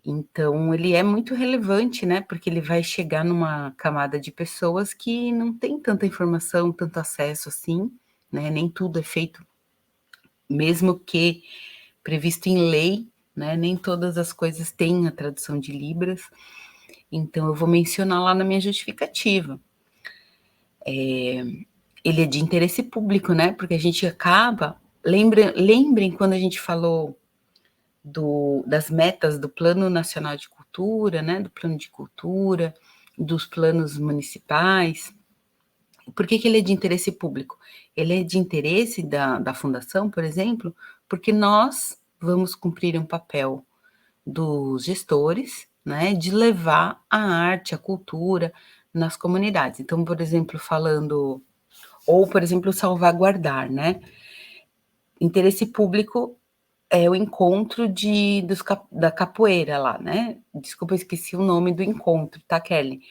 B: Então, ele é muito relevante, né? Porque ele vai chegar numa camada de pessoas que não tem tanta informação, tanto acesso assim, né? Nem tudo é feito, mesmo que previsto em lei, né? Nem todas as coisas têm a tradução de Libras. Então, eu vou mencionar lá na minha justificativa. Ele é de interesse público, né? Porque a gente acaba. Lembrem quando a gente falou das metas do Plano Nacional de Cultura, né? Do plano de cultura, dos planos municipais. Por que ele é de interesse público? Ele é de interesse da fundação, por exemplo, porque nós vamos cumprir um papel dos gestores, né, de levar a arte, a cultura nas comunidades. Então, por exemplo, por exemplo, salvaguardar, né? Interesse público é o encontro da capoeira lá, né? Desculpa, eu esqueci o nome do encontro, tá, Kelly?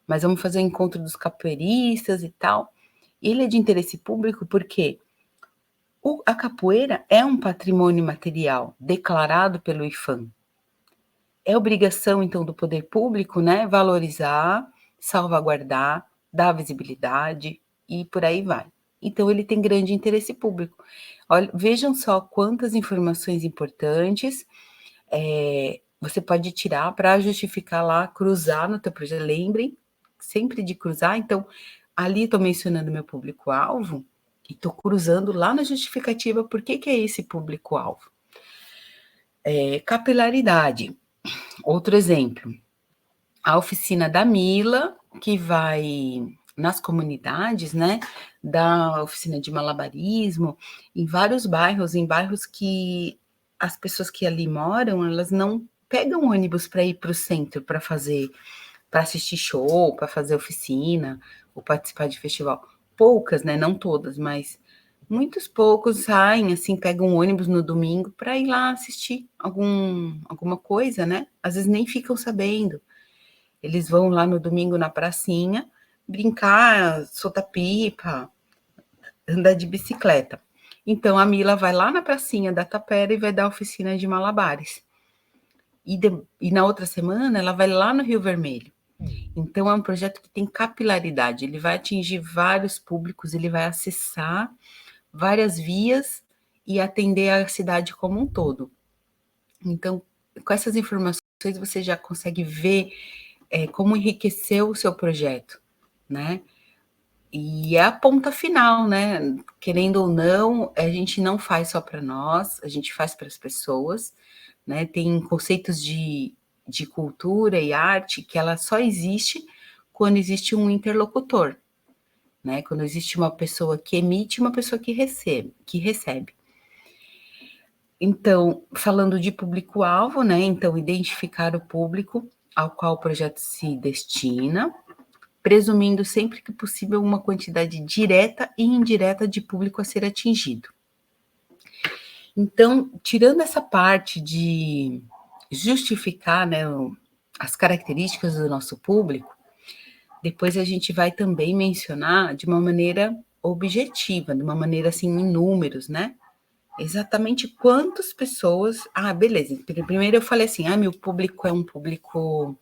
B: Mas vamos fazer o encontro dos capoeiristas e tal. Ele é de interesse público porque a capoeira é um patrimônio material declarado pelo IFAM. É obrigação, então, do poder público, né, valorizar, salvaguardar, dar visibilidade e por aí vai. Então, ele tem grande interesse público. Olha, vejam só quantas informações importantes você pode tirar para justificar lá, cruzar no teu projeto. Lembrem sempre de cruzar. Então, ali estou mencionando meu público-alvo e estou cruzando lá na justificativa por que é esse público-alvo. Capilaridade. Outro exemplo, a oficina da Mila, que vai nas comunidades, né, da oficina de malabarismo, em vários bairros, em bairros que as pessoas que ali moram, elas não pegam ônibus para ir para o centro para assistir show, para fazer oficina, ou participar de festival. Poucas, né, não todas, mas muitos poucos saem, assim, pegam um ônibus no domingo para ir lá assistir alguma coisa, né? Às vezes nem ficam sabendo. Eles vão lá no domingo na pracinha, brincar, soltar pipa, andar de bicicleta. Então, a Mila vai lá na pracinha da Tapera e vai dar oficina de malabares. E na outra semana, ela vai lá no Rio Vermelho. Então, é um projeto que tem capilaridade. Ele vai atingir vários públicos, ele vai acessar várias vias e atender a cidade como um todo. Então, com essas informações, você já consegue ver como enriqueceu o seu projeto, né? E é a ponta final, né? Querendo ou não, a gente não faz só para nós, a gente faz para as pessoas, né? Tem conceitos de cultura e arte que ela só existe quando existe um interlocutor, né? Quando existe uma pessoa que emite, uma pessoa que recebe. Então, falando de público-alvo, né? Então, identificar o público ao qual o projeto se destina, presumindo sempre que possível uma quantidade direta e indireta de público a ser atingido. Então, tirando essa parte de justificar, né, as características do nosso público, depois a gente vai também mencionar de uma maneira objetiva, de uma maneira assim em números, né? Exatamente quantas pessoas. Ah, beleza. Primeiro eu falei assim: meu público é um público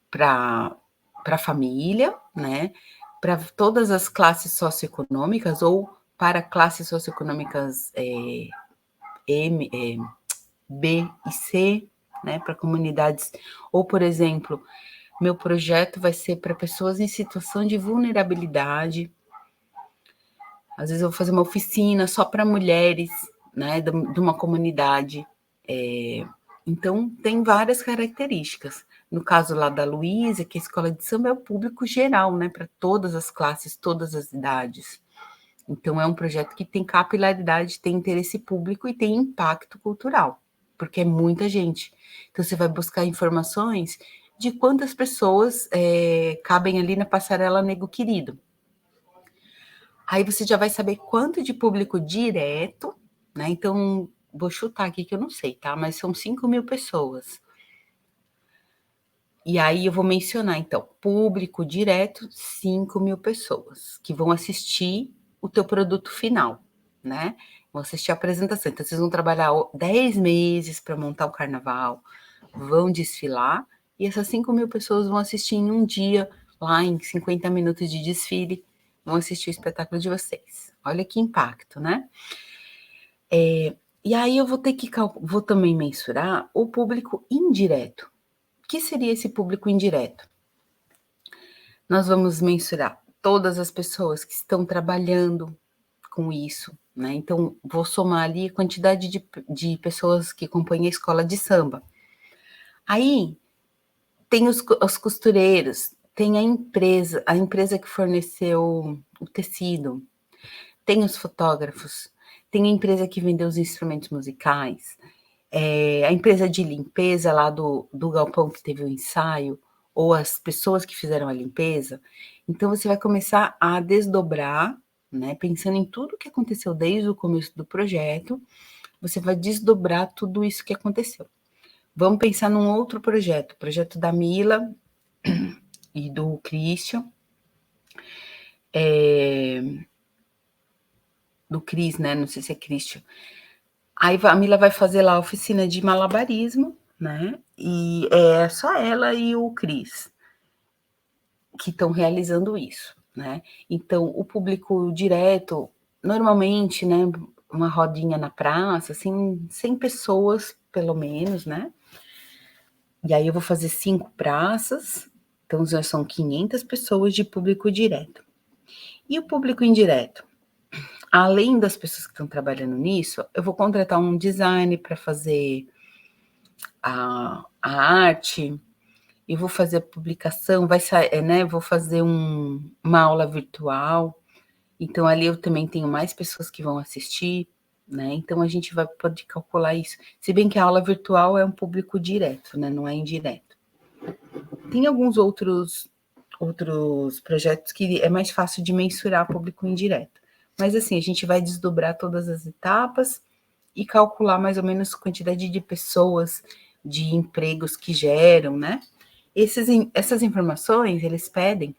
B: para a família, né? Para todas as classes socioeconômicas ou para classes socioeconômicas B e C, né? Para comunidades. Ou, por exemplo, meu projeto vai ser para pessoas em situação de vulnerabilidade. Às vezes eu vou fazer uma oficina só para mulheres, né, de uma comunidade. Então, tem várias características. No caso lá da Luísa, que a escola de samba é o público geral, né, para todas as classes, todas as idades. Então, é um projeto que tem capilaridade, tem interesse público e tem impacto cultural, porque é muita gente. Então, você vai buscar informações de quantas pessoas cabem ali na passarela Nego Querido. Aí você já vai saber quanto de público direto, né? Então, vou chutar aqui que eu não sei, tá? Mas são 5.000 pessoas. E aí eu vou mencionar, então, público direto, 5.000 pessoas que vão assistir o teu produto final, né? vão assistir a apresentação. Então, vocês vão trabalhar 10 meses para montar o carnaval, vão desfilar, e essas 5.000 pessoas vão assistir em um dia, lá em 50 minutos de desfile, vão assistir o espetáculo de vocês. Olha que impacto, né? E aí eu vou também mensurar o público indireto. O que seria esse público indireto? Nós vamos mensurar todas as pessoas que estão trabalhando com isso, né? Então, vou somar ali a quantidade de pessoas que compõem a escola de samba. Aí, tem os costureiros, tem a empresa que forneceu o tecido, tem os fotógrafos, tem a empresa que vendeu os instrumentos musicais, a empresa de limpeza lá do galpão que teve o ensaio, ou as pessoas que fizeram a limpeza. Então, você vai começar a desdobrar, né, pensando em tudo que aconteceu desde o começo do projeto, você vai desdobrar tudo isso que aconteceu. Vamos pensar num outro projeto, o projeto da Mila e do Christian, do Cris, né, não sei se é Christian. Aí a Mila vai fazer lá a oficina de malabarismo, né, e é só ela e o Cris que estão realizando isso, né. Então, o público direto, normalmente, né, uma rodinha na praça, assim, 100 pessoas, pelo menos, né. E aí eu vou fazer 5 praças, então já são 500 pessoas de público direto. E o público indireto? Além das pessoas que estão trabalhando nisso, eu vou contratar um design para fazer a arte, e vou fazer a publicação, né, vou fazer uma aula virtual, então ali eu também tenho mais pessoas que vão assistir, né, então a gente vai poder calcular isso. Se bem que a aula virtual é um público direto, né, não é indireto. Tem alguns outros projetos que é mais fácil de mensurar público indireto. Mas assim, a gente vai desdobrar todas as etapas e calcular mais ou menos a quantidade de pessoas, de empregos que geram, né? Essas informações, eles pedem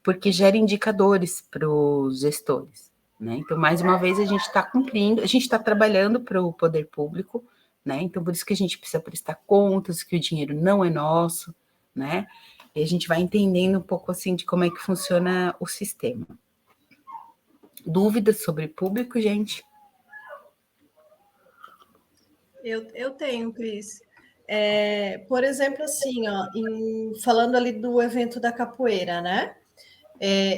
B: porque gera indicadores para os gestores, né? Então, mais uma vez, a gente está cumprindo, a gente está trabalhando para o poder público, né? Então, por isso que a gente precisa prestar contas, que o dinheiro não é nosso, né? E a gente vai entendendo um pouco assim de como é que funciona o sistema. Dúvidas sobre público, gente?
C: Eu tenho, Cris. Por exemplo, assim, ó, falando ali do evento da capoeira, né?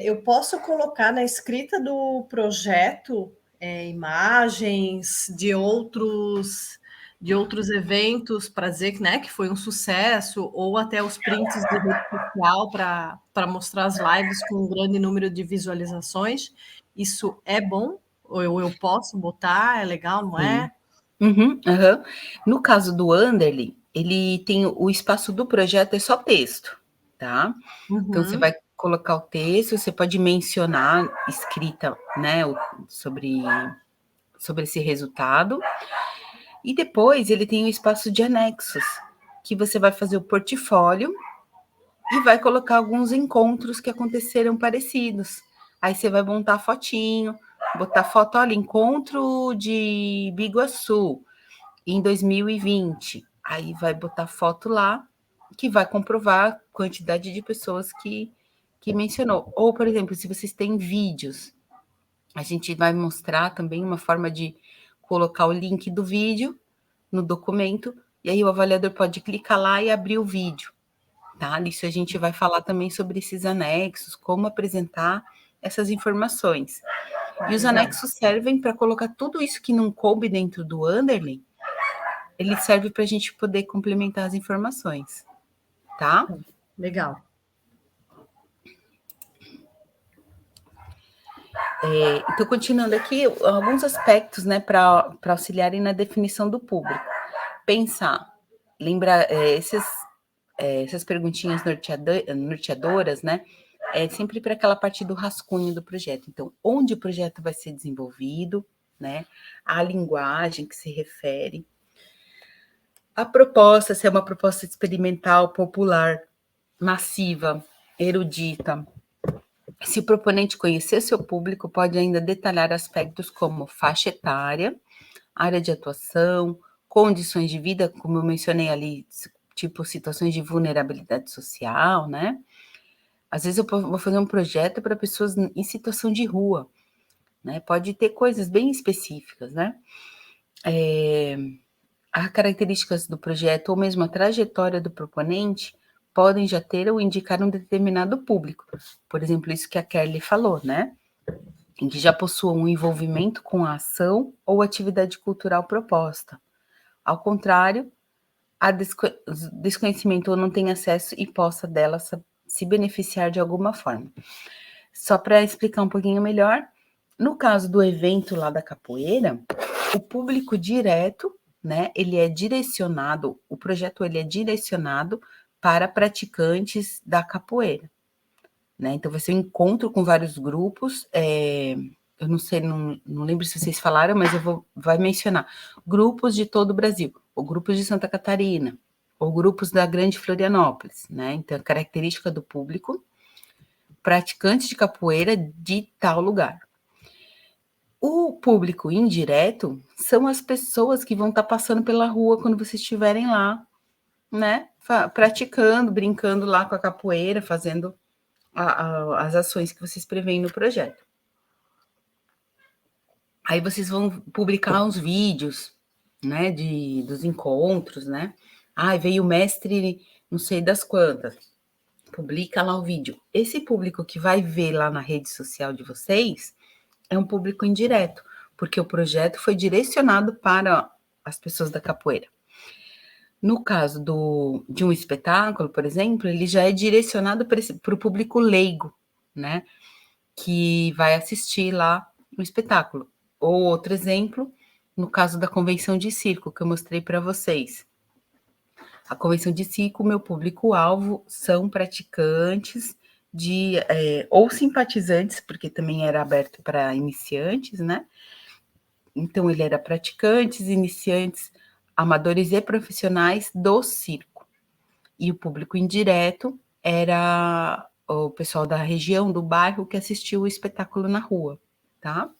C: Eu posso colocar na escrita do projeto imagens de outros eventos para dizer que, né, que foi um sucesso, ou até os prints de rede social para mostrar as lives com um grande número de visualizações. Isso é bom? Ou eu posso botar? É legal, não é?
B: Uhum. No caso do Anderly, ele tem o espaço do projeto, é só texto, tá? Então, você vai colocar o texto, você pode mencionar escrita, né, sobre esse resultado. E depois ele tem o espaço de anexos, que você vai fazer o portfólio e vai colocar alguns encontros que aconteceram parecidos. Aí você vai montar fotinho, botar foto, olha, encontro de Biguaçu em 2020. Aí vai botar foto lá, que vai comprovar a quantidade de pessoas que mencionou. Ou, por exemplo, se vocês têm vídeos, a gente vai mostrar também uma forma de colocar o link do vídeo no documento, e aí o avaliador pode clicar lá e abrir o vídeo, tá? Isso a gente vai falar também sobre esses anexos, como apresentar essas informações. E os anexos servem para colocar tudo isso que não coube dentro do Underly, ele serve para a gente poder complementar as informações, tá?
C: Legal.
B: Então, continuando aqui, alguns aspectos, né, para auxiliarem na definição do público. Pensar, lembrar, essas perguntinhas norteadoras, né, sempre para aquela parte do rascunho do projeto. Então, onde o projeto vai ser desenvolvido, né, a linguagem que se refere, a proposta, se é uma proposta experimental, popular, massiva, erudita, Se o proponente conhecer seu público, pode ainda detalhar aspectos como faixa etária, área de atuação, condições de vida, como eu mencionei ali, tipo situações de vulnerabilidade social, né? Às vezes eu vou fazer um projeto para pessoas em situação de rua, né? Pode ter coisas bem específicas, né? As características do projeto ou mesmo a trajetória do proponente podem já ter ou indicar um determinado público. Por exemplo, isso que a Kelly falou, né? Em que já possua um envolvimento com a ação ou atividade cultural proposta. Ao contrário, a desconhecimento ou não tem acesso e possa dela se beneficiar de alguma forma. Só para explicar um pouquinho melhor, no caso do evento lá da capoeira, o público direto, né, ele é direcionado, o projeto ele é direcionado para praticantes da capoeira, né? Então vai ser um encontro com vários grupos, eu não sei, não lembro se vocês falaram, mas vai mencionar grupos de todo o Brasil, ou grupos de Santa Catarina, ou grupos da Grande Florianópolis, né? Então a característica do público, praticantes de capoeira de tal lugar. O público indireto são as pessoas que vão estar passando pela rua quando vocês estiverem lá, né? Praticando, brincando lá com a capoeira, fazendo as ações que vocês preveem no projeto. Aí vocês vão publicar uns vídeos, né? Dos encontros, né? Veio o mestre não sei das quantas. Publica lá o vídeo. Esse público que vai ver lá na rede social de vocês é um público indireto, porque o projeto foi direcionado para as pessoas da capoeira. No caso de um espetáculo, por exemplo, ele já é direcionado para o público leigo, né? Que vai assistir lá o espetáculo. Ou outro exemplo, no caso da convenção de circo, que eu mostrei para vocês. A convenção de circo, meu público-alvo são praticantes ou simpatizantes, porque também era aberto para iniciantes, né? Então, ele era praticantes, iniciantes, amadores e profissionais do circo. E o público indireto era o pessoal da região, do bairro, que assistiu o espetáculo na rua, tá?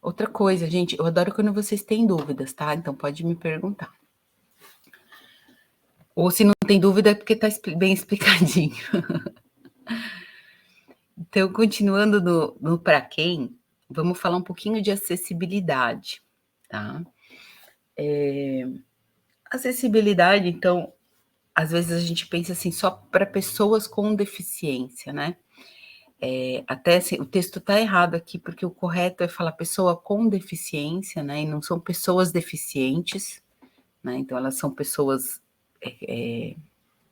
B: Outra coisa, gente, eu adoro quando vocês têm dúvidas, tá? Então, pode me perguntar. Ou se não tem dúvida, é porque tá bem explicadinho. Então, continuando no para quem, vamos falar um pouquinho de acessibilidade, tá? Acessibilidade, então, às vezes a gente pensa assim, só para pessoas com deficiência, né? Até assim, o texto está errado aqui, porque o correto é falar pessoa com deficiência, né? E não são pessoas deficientes, né? Então, elas são pessoas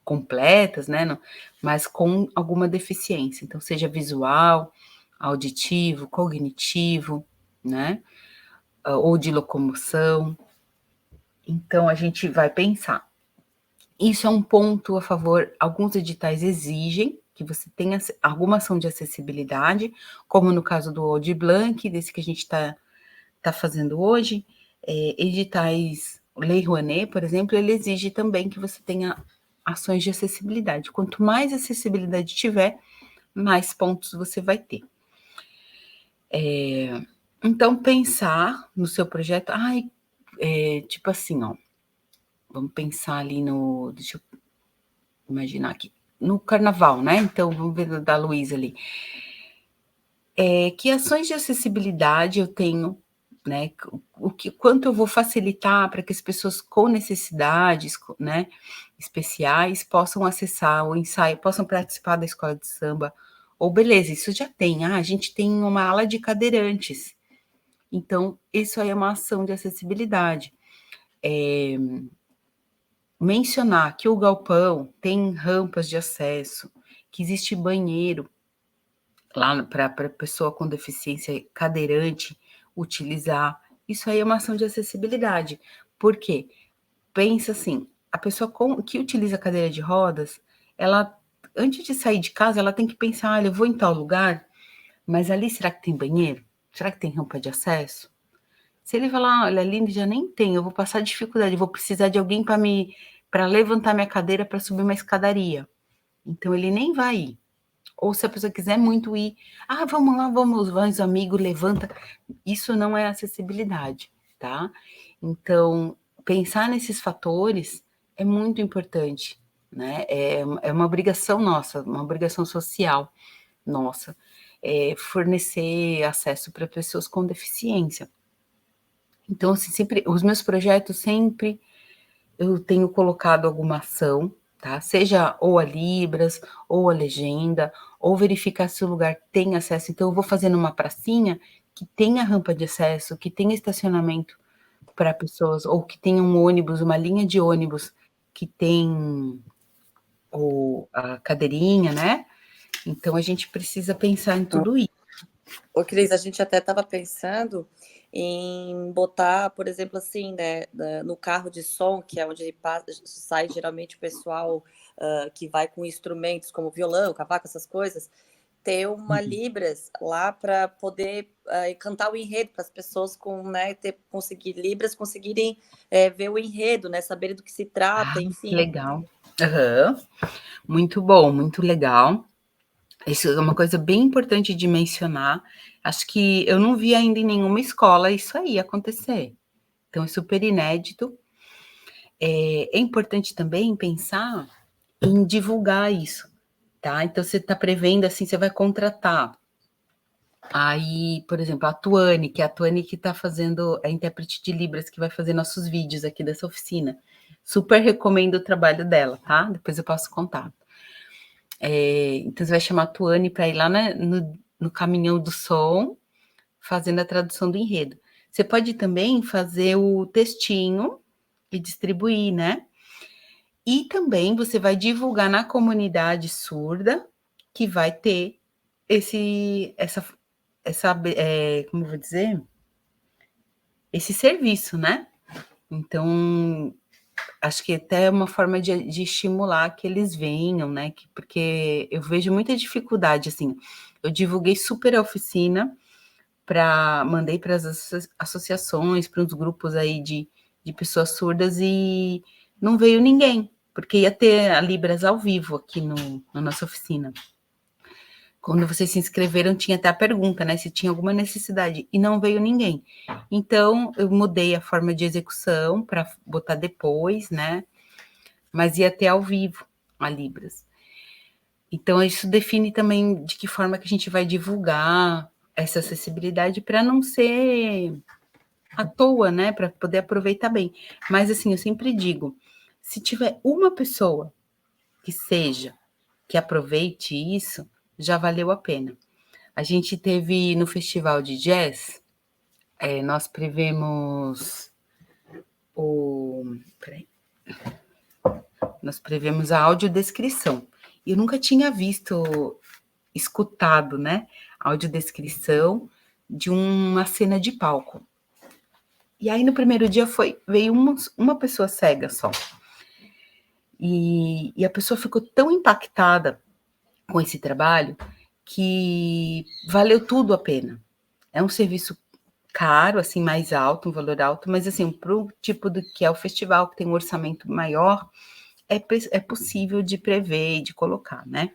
B: completas, né? Mas com alguma deficiência. Então, seja visual, auditivo, cognitivo, né? Ou de locomoção. Então, a gente vai pensar. Isso é um ponto a favor. Alguns editais exigem que você tenha alguma ação de acessibilidade, como no caso do Aldir Blanc, desse que a gente está fazendo hoje. Editais, Lei Rouanet, por exemplo, ele exige também que você tenha ações de acessibilidade. Quanto mais acessibilidade tiver, mais pontos você vai ter. Então, pensar no seu projeto, tipo assim, ó, vamos pensar ali deixa eu imaginar aqui, no carnaval, né? Então, vamos ver da Luísa ali. Que ações de acessibilidade eu tenho, né? Quanto eu vou facilitar para que as pessoas com necessidades, né, especiais possam acessar o ensaio, possam participar da escola de samba. Ou beleza, isso já tem. A gente tem uma ala de cadeirantes. Então, isso aí é uma ação de acessibilidade. Mencionar que o galpão tem rampas de acesso, que existe banheiro lá para a pessoa com deficiência cadeirante utilizar. Isso aí é uma ação de acessibilidade. Por quê? Pensa assim, a pessoa que utiliza cadeira de rodas, ela, antes de sair de casa, ela tem que pensar, olha, eu vou em tal lugar, mas ali será que tem banheiro? Será que tem rampa de acesso? Se ele falar, olha, ali já nem tem, eu vou passar dificuldade, eu vou precisar de alguém para levantar minha cadeira para subir uma escadaria. Então, ele nem vai ir. Ou se a pessoa quiser muito ir, vamos lá, vamos, vai os amigos, levanta. Isso não é acessibilidade, tá? Então, pensar nesses fatores é muito importante, né? É uma obrigação nossa, uma obrigação social nossa, fornecer acesso para pessoas com deficiência. Então, assim, sempre, os meus projetos sempre eu tenho colocado alguma ação, tá? Seja ou a Libras, ou a legenda, ou verificar se o lugar tem acesso. Então, eu vou fazer numa pracinha que tenha rampa de acesso, que tenha estacionamento para pessoas, ou que tenha um ônibus, uma linha de ônibus que tem a cadeirinha, né? Então, a gente precisa pensar em tudo isso.
A: Ô, Cris, a gente até estava pensando em botar, por exemplo, assim, né, no carro de som, que é onde sai geralmente o pessoal que vai com instrumentos como violão, cavaco, essas coisas, ter uma Libras lá para poder cantar o enredo, para as pessoas conseguir Libras conseguirem ver o enredo, né, saberem do que se trata, enfim.
B: Que legal. Uhum. Muito bom, muito legal. Isso é uma coisa bem importante de mencionar. Acho que eu não vi ainda em nenhuma escola isso aí acontecer. Então, é super inédito. É importante também pensar em divulgar isso, tá? Então, você está prevendo, assim, você vai contratar. Aí, por exemplo, a Tuane, que é a Tuane que está fazendo a intérprete de Libras, que vai fazer nossos vídeos aqui dessa oficina. Super recomendo o trabalho dela, tá? Depois eu passo contato. Então, você vai chamar a Tuane para ir lá no caminhão do som, fazendo a tradução do enredo. Você pode também fazer o textinho e distribuir, né? E também você vai divulgar na comunidade surda que vai ter como eu vou dizer? Esse serviço, né? Então, acho que até é uma forma de estimular que eles venham, né? Porque eu vejo muita dificuldade, assim. Eu divulguei super a oficina, mandei para as associações, para os grupos aí de pessoas surdas e não veio ninguém, porque ia ter a Libras ao vivo aqui na nossa oficina. Quando vocês se inscreveram, tinha até a pergunta, né? Se tinha alguma necessidade, e não veio ninguém. Então, eu mudei a forma de execução para botar depois, né? Mas ia ter ao vivo a Libras. Então, isso define também de que forma que a gente vai divulgar essa acessibilidade para não ser à toa, né? Para poder aproveitar bem. Mas, assim, eu sempre digo, se tiver uma pessoa que aproveite isso, já valeu a pena. A gente teve no festival de jazz, nós prevemos a audiodescrição. Eu nunca tinha escutado, né, a audiodescrição de uma cena de palco. E aí no primeiro dia veio uma pessoa cega só. E a pessoa ficou tão impactada com esse trabalho que valeu tudo a pena. É um serviço caro, assim, mais alto, um valor alto, mas assim, para o tipo do que é o festival, que tem um orçamento maior, é possível de prever e de colocar, né?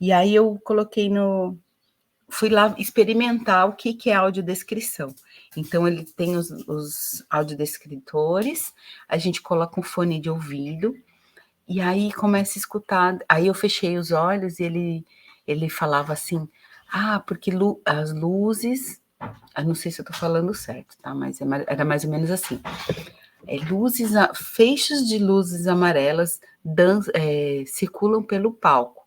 B: E aí eu fui lá experimentar o que é audiodescrição. Então, ele tem os audiodescritores, a gente coloca um fone de ouvido, e aí começa a escutar. Aí eu fechei os olhos e ele falava assim, porque as luzes, eu não sei se eu tô falando certo, tá? Mas era mais ou menos assim. Feixes de luzes amarelas circulam pelo palco.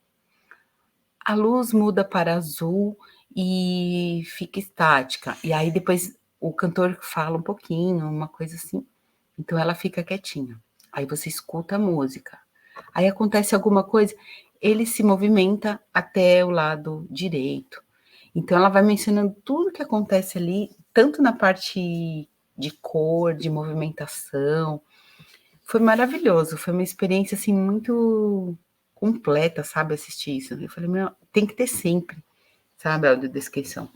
B: A luz muda para azul e fica estática. E aí depois o cantor fala um pouquinho, uma coisa assim. Então ela fica quietinha. Aí você escuta a música. Aí acontece alguma coisa, ele se movimenta até o lado direito. Então ela vai mencionando tudo que acontece ali, tanto na parte de cor, de movimentação. Foi maravilhoso, foi uma experiência assim muito completa, sabe, assistir isso. Eu falei, tem que ter sempre, sabe, a audiodescrição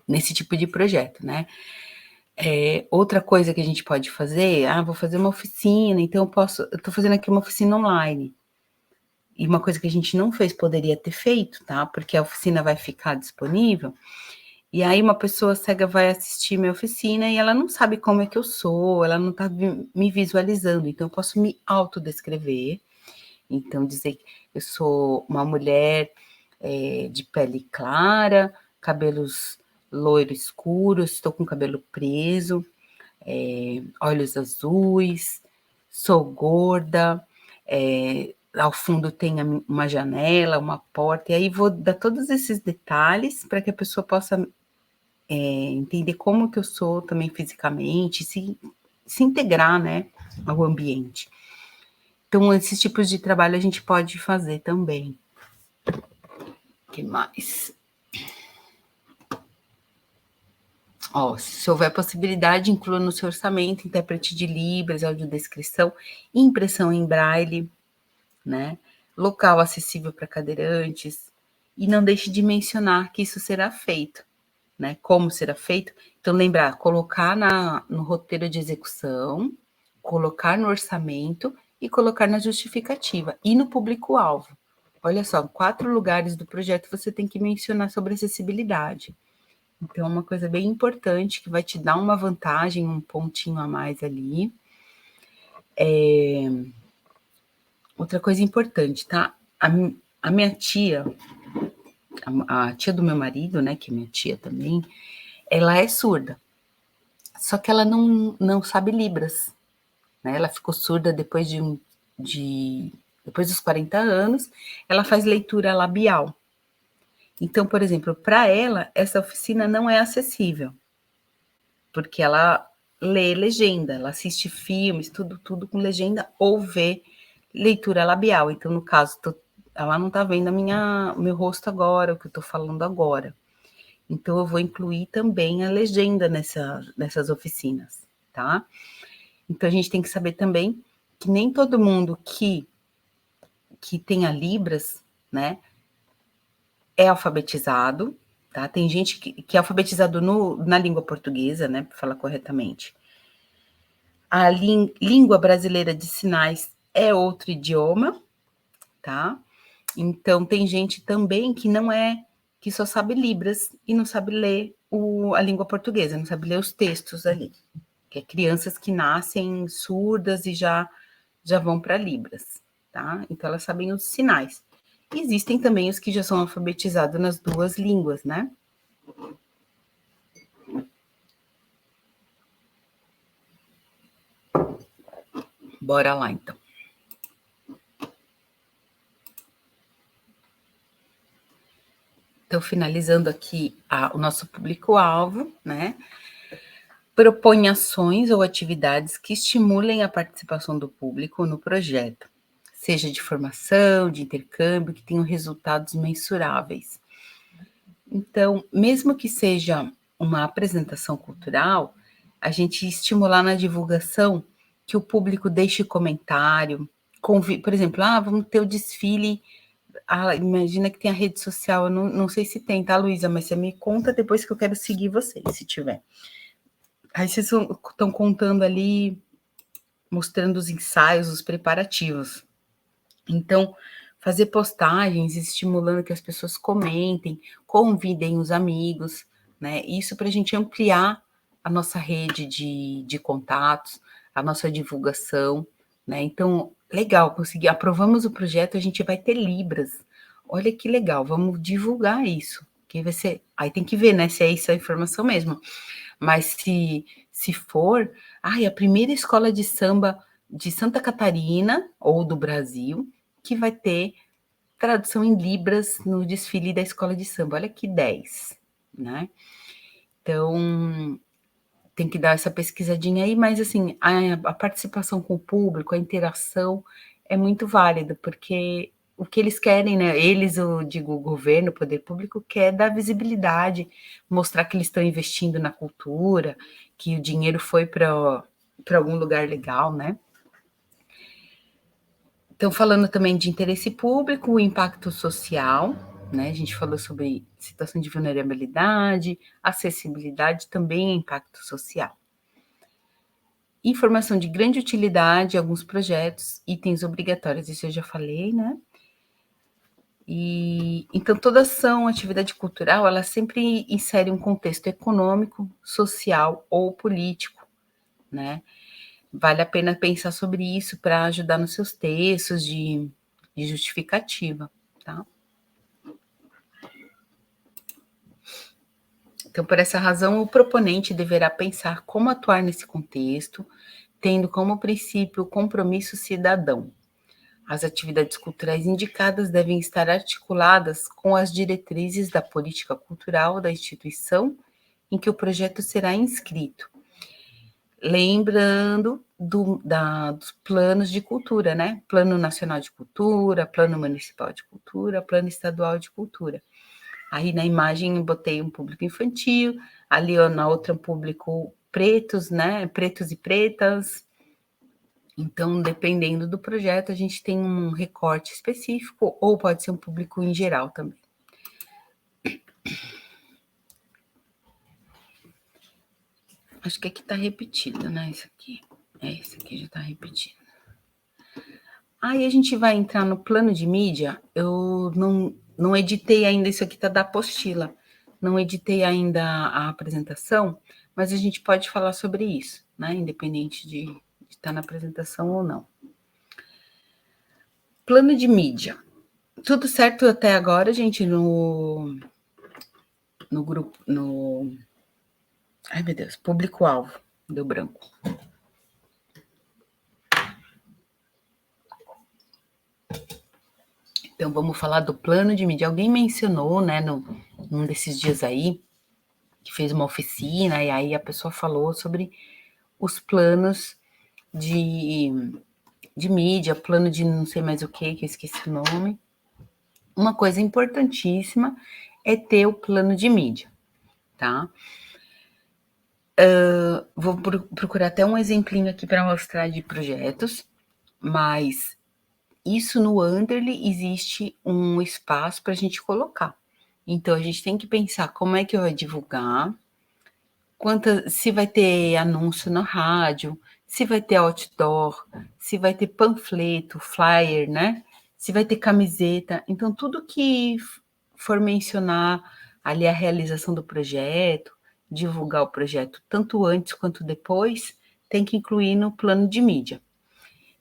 B: nesse tipo de projeto, né? Outra coisa que a gente pode fazer, vou fazer uma oficina, então eu tô fazendo aqui uma oficina online. e uma coisa que a gente não fez, poderia ter feito, tá? Porque a oficina vai ficar disponível, e aí uma pessoa cega vai assistir minha oficina e ela não sabe como é que eu sou, ela não tá me visualizando, então eu posso me autodescrever, então dizer que eu sou uma mulher de pele clara, cabelos loiro escuro, estou com cabelo preso, olhos azuis, sou gorda, ao fundo tem uma janela, uma porta, e aí vou dar todos esses detalhes para que a pessoa possa entender como que eu sou também fisicamente, se integrar, né, ao ambiente. Então, esses tipos de trabalho a gente pode fazer também. O que mais? Se houver possibilidade, inclua no seu orçamento intérprete de Libras, audiodescrição, impressão em braille, né? Local acessível para cadeirantes. E não deixe de mencionar que isso será feito, né? Como será feito? Então, lembrar, colocar no roteiro de execução, colocar no orçamento e colocar na justificativa e no público-alvo. Olha só, 4 lugares do projeto você tem que mencionar sobre acessibilidade. Então, é uma coisa bem importante que vai te dar uma vantagem, um pontinho a mais ali. Outra coisa importante, tá? A minha tia, a tia do meu marido, né, que é minha tia também, ela é surda. Só que ela não sabe Libras, né? Ela ficou surda depois depois dos 40 anos, ela faz leitura labial. Então, por exemplo, para ela, essa oficina não é acessível, porque ela lê legenda, ela assiste filmes, tudo com legenda, ou vê leitura labial. Então, no caso, ela não está vendo o meu rosto agora, o que eu estou falando agora. Então, eu vou incluir também a legenda nessas oficinas, tá? Então, a gente tem que saber também que nem todo mundo que tenha Libras, né, é alfabetizado, tá? Tem gente que é alfabetizado na língua portuguesa, né, para falar corretamente. A língua brasileira de sinais é outro idioma, tá? Então, tem gente também que só sabe Libras e não sabe ler a língua portuguesa, não sabe ler os textos ali. Que é crianças que nascem surdas e já vão para Libras, tá? Então, elas sabem os sinais. E existem também os que já são alfabetizados nas 2 línguas, né? Bora lá, então. Então, finalizando aqui o nosso público-alvo, né? Propõe ações ou atividades que estimulem a participação do público no projeto, seja de formação, de intercâmbio, que tenham resultados mensuráveis. Então, mesmo que seja uma apresentação cultural, a gente estimular na divulgação que o público deixe comentário, por exemplo, vamos ter o desfile, imagina que tem a rede social, eu não sei se tem, tá, Luísa? Mas você me conta depois que eu quero seguir vocês, se tiver. Aí vocês estão contando ali, mostrando os ensaios, os preparativos. Então, fazer postagens, estimulando que as pessoas comentem, convidem os amigos, né? Isso para a gente ampliar a nossa rede de contatos, a nossa divulgação, né? Então, legal, aprovamos o projeto, a gente vai ter Libras. Olha que legal, vamos divulgar isso. Que vai ser, aí tem que ver, né, se é isso a informação mesmo. Mas se for, a primeira escola de samba de Santa Catarina ou do Brasil que vai ter tradução em Libras no desfile da escola de samba. Olha que 10, né? Então, tem que dar essa pesquisadinha aí, mas assim, a participação com o público, a interação é muito válida, porque o que eles querem, né? Eu digo, o governo, o poder público, quer dar visibilidade, mostrar que eles estão investindo na cultura, que o dinheiro foi para algum lugar legal, né? Então, falando também de interesse público, o impacto social, né? A gente falou sobre situação de vulnerabilidade, acessibilidade, também é impacto social. Informação de grande utilidade, alguns projetos, itens obrigatórios, isso eu já falei, né? E então toda ação, atividade cultural, ela sempre insere um contexto econômico, social ou político, né? Vale a pena pensar sobre isso para ajudar nos seus textos de justificativa, tá? Então, por essa razão, o proponente deverá pensar como atuar nesse contexto, tendo como princípio o compromisso cidadão. As atividades culturais indicadas devem estar articuladas com as diretrizes da política cultural da instituição em que o projeto será inscrito. Lembrando dos planos de cultura, né? Plano Nacional de Cultura, Plano Municipal de Cultura, Plano Estadual de Cultura. Aí na imagem eu botei um público infantil, ali na outra um público pretos, né? Pretos e pretas. Então, dependendo do projeto, a gente tem um recorte específico, ou pode ser um público em geral também. Acho que aqui está repetido, né? Isso aqui. Esse aqui já está repetido. Aí a gente vai entrar no plano de mídia. Eu não editei ainda, isso aqui está da apostila. Não editei ainda a apresentação, mas a gente pode falar sobre isso, né? Independente de estar na apresentação ou não. Plano de mídia. Tudo certo até agora, gente, no grupo, ai, meu Deus, público-alvo, deu branco. Então, vamos falar do plano de mídia. Alguém mencionou, né, num desses dias aí, que fez uma oficina, e aí a pessoa falou sobre os planos de mídia, plano de não sei mais o que eu esqueci o nome. Uma coisa importantíssima é ter o plano de mídia, tá? Vou procurar até um exemplinho aqui para mostrar de projetos, mas isso no Underly existe um espaço para a gente colocar. Então, a gente tem que pensar como é que eu vou divulgar, se vai ter anúncio na rádio, se vai ter outdoor, se vai ter panfleto, flyer, né? Se vai ter camiseta. Então, tudo que for mencionar ali a realização do projeto, divulgar o projeto tanto antes quanto depois, tem que incluir no plano de mídia.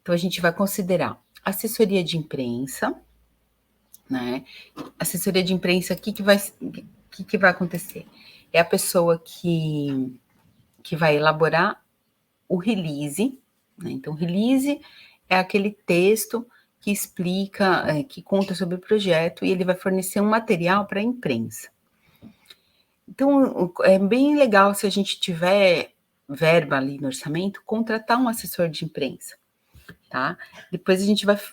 B: Então, a gente vai considerar assessoria de imprensa, né? Assessoria de imprensa, o que vai acontecer? É a pessoa que vai elaborar o release, né? Então, release é aquele texto que explica, que conta sobre o projeto e ele vai fornecer um material para a imprensa. Então, é bem legal se a gente tiver verba ali no orçamento, contratar um assessor de imprensa, tá? Depois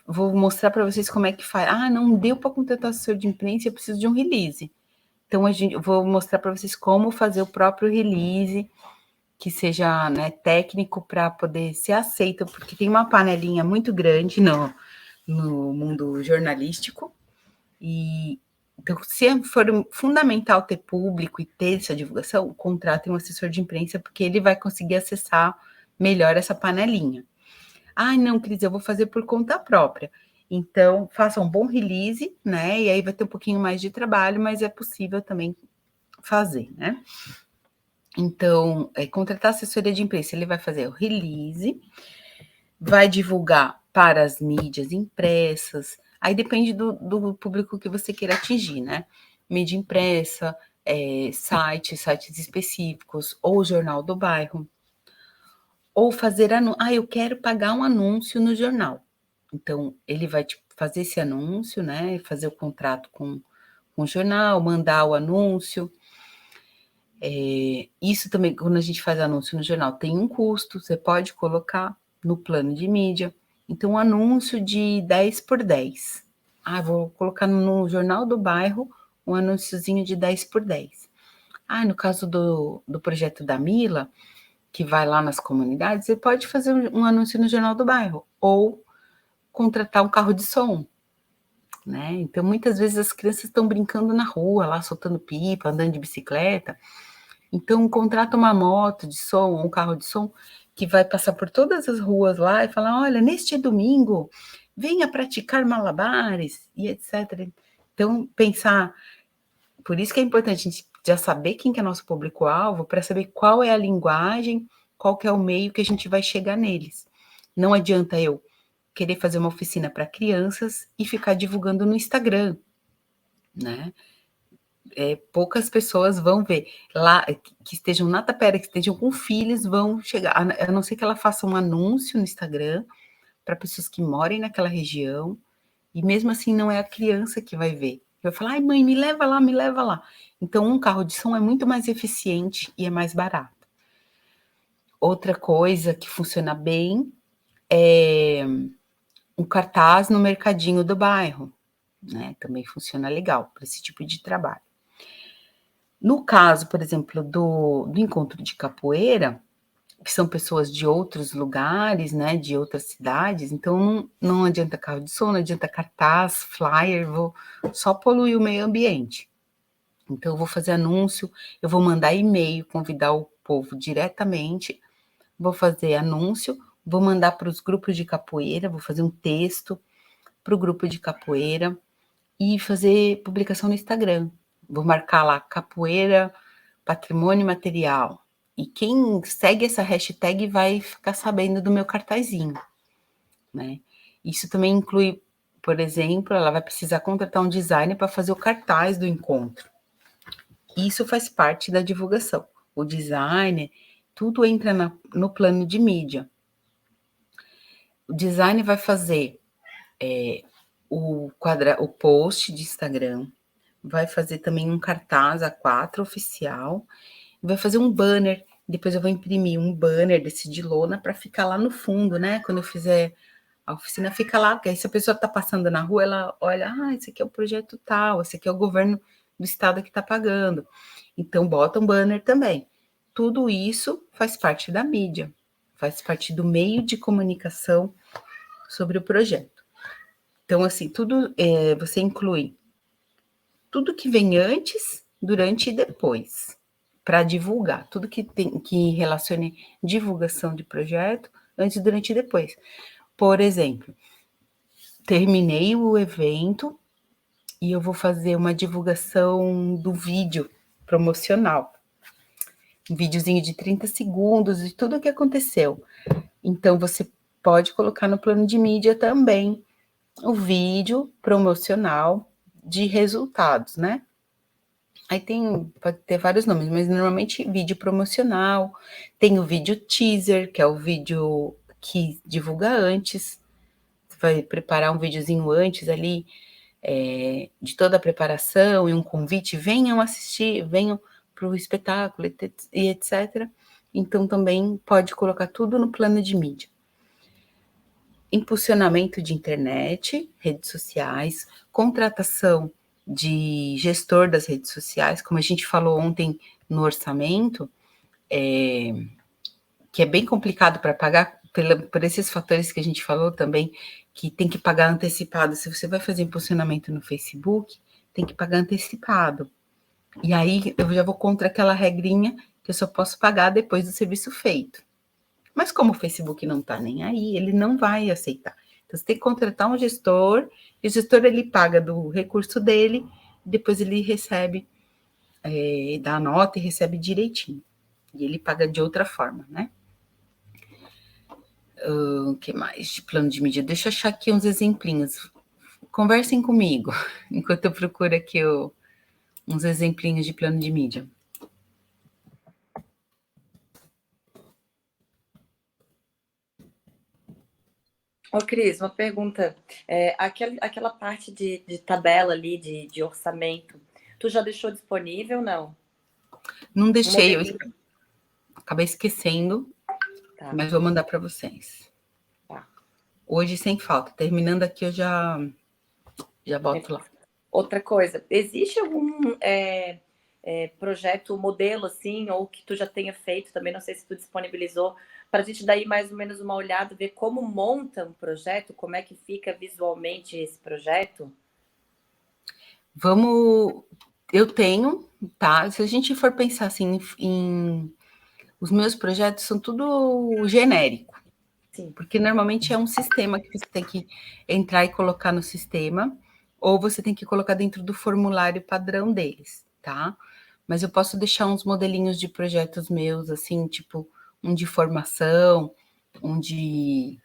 B: vou mostrar para vocês como é que faz. Ah, não deu para contratar assessor de imprensa, eu preciso de um release. Então, vou mostrar para vocês como fazer o próprio release, que seja, né, técnico para poder ser aceito, porque tem uma panelinha muito grande no mundo jornalístico, e então, se for fundamental ter público e ter essa divulgação, contratem um assessor de imprensa, porque ele vai conseguir acessar melhor essa panelinha. Ah, não, Cris, eu vou fazer por conta própria. Então, faça um bom release, né? E aí vai ter um pouquinho mais de trabalho, mas é possível também fazer, né? Então, contratar assessoria de imprensa, ele vai fazer o release, vai divulgar para as mídias impressas, aí depende do público que você queira atingir, né? Mídia impressa, sites específicos, ou jornal do bairro, ou fazer eu quero pagar um anúncio no jornal. Então, ele vai fazer esse anúncio, né? Fazer o contrato com o jornal, mandar o anúncio. Isso também, quando a gente faz anúncio no jornal, tem um custo, você pode colocar no plano de mídia. Então, um anúncio de 10 por 10. Vou colocar no jornal do bairro um anúnciozinho de 10 por 10. No caso do projeto da Mila, que vai lá nas comunidades, você pode fazer um anúncio no jornal do bairro, ou contratar um carro de som, né? Então, muitas vezes as crianças estão brincando na rua, lá soltando pipa, andando de bicicleta. Então, contrata uma moto de som, um carro de som, que vai passar por todas as ruas lá e falar, olha, neste domingo, venha praticar malabares, e etc. Então, pensar, por isso que é importante a gente já saber quem que é nosso público-alvo, para saber qual é a linguagem, qual que é o meio que a gente vai chegar neles. Não adianta eu querer fazer uma oficina para crianças e ficar divulgando no Instagram, né? Poucas pessoas vão ver lá, que estejam na Tapera, que estejam com filhos, vão chegar, a não ser que ela faça um anúncio no Instagram para pessoas que morem naquela região, e mesmo assim não é a criança que vai ver. Vai falar, ai mãe, me leva lá, me leva lá. Então um carro de som é muito mais eficiente e é mais barato. Outra coisa que funciona bem é um cartaz no mercadinho do bairro, né? Também funciona legal para esse tipo de trabalho. No caso, por exemplo, do encontro de capoeira, que são pessoas de outros lugares, né, de outras cidades, então não adianta carro de som, não adianta cartaz, flyer, vou só poluir o meio ambiente. Então, eu vou fazer anúncio, eu vou mandar e-mail, convidar o povo diretamente, vou fazer anúncio, vou mandar para os grupos de capoeira, vou fazer um texto para o grupo de capoeira e fazer publicação no Instagram. Vou marcar lá, capoeira, patrimônio material. E quem segue essa hashtag vai ficar sabendo do meu cartazinho, né? Isso também inclui, por exemplo, ela vai precisar contratar um designer para fazer o cartaz do encontro. Isso faz parte da divulgação. O designer, tudo entra no plano de mídia. O designer vai fazer o post de Instagram, vai fazer também um cartaz A4 oficial, vai fazer um banner, depois eu vou imprimir um banner desse de lona para ficar lá no fundo, né? Quando eu fizer a oficina, fica lá, porque aí se a pessoa está passando na rua, ela olha, esse aqui é o projeto tal, esse aqui é o governo do estado que está pagando. Então, bota um banner também. Tudo isso faz parte da mídia, faz parte do meio de comunicação sobre o projeto. Então, assim, tudo você inclui tudo que vem antes, durante e depois, para divulgar, tudo que relacione divulgação de projeto, antes, durante e depois. Por exemplo, terminei o evento e eu vou fazer uma divulgação do vídeo promocional. Um videozinho de 30 segundos de tudo o que aconteceu. Então, você pode colocar no plano de mídia também o vídeo promocional de resultados, né? Aí pode ter vários nomes, mas normalmente vídeo promocional, tem o vídeo teaser, que é o vídeo que divulga antes, você vai preparar um videozinho antes ali, de toda a preparação e um convite, venham assistir, venham para o espetáculo e etc. Então também pode colocar tudo no plano de mídia. Impulsionamento de internet, redes sociais, contratação de gestor das redes sociais, como a gente falou ontem no orçamento, que é bem complicado para pagar, por esses fatores que a gente falou também, que tem que pagar antecipado. Se você vai fazer impulsionamento no Facebook, tem que pagar antecipado. E aí eu já vou contra aquela regrinha que eu só posso pagar depois do serviço feito. Mas como o Facebook não está nem aí, ele não vai aceitar. Então, você tem que contratar um gestor, e o gestor ele paga do recurso dele, depois ele recebe, dá a nota e recebe direitinho. E ele paga de outra forma, né? O que mais de plano de mídia? Deixa eu achar aqui uns exemplinhos. Conversem comigo, enquanto eu procuro aqui uns exemplinhos de plano de mídia.
A: Ô, Cris, uma pergunta. Aquela parte de tabela ali, de orçamento, tu já deixou disponível, não?
B: Não deixei, eu acabei esquecendo,
A: Tá.
B: mas vou mandar para vocês.
A: Tá.
B: Hoje, sem falta. Terminando aqui, eu já boto lá.
A: Outra coisa, existe algum projeto, modelo, assim, ou que tu já tenha feito, também não sei se tu disponibilizou, para a gente dar aí mais ou menos uma olhada, ver como monta um projeto, como é que fica visualmente esse projeto?
B: Eu tenho, tá? Se a gente for pensar assim, os meus projetos são tudo genérico.
A: Sim.
B: Porque normalmente é um sistema que você tem que entrar e colocar no sistema, ou você tem que colocar dentro do formulário padrão deles, tá? Mas eu posso deixar uns modelinhos de projetos meus, assim, tipo, um de formação, um de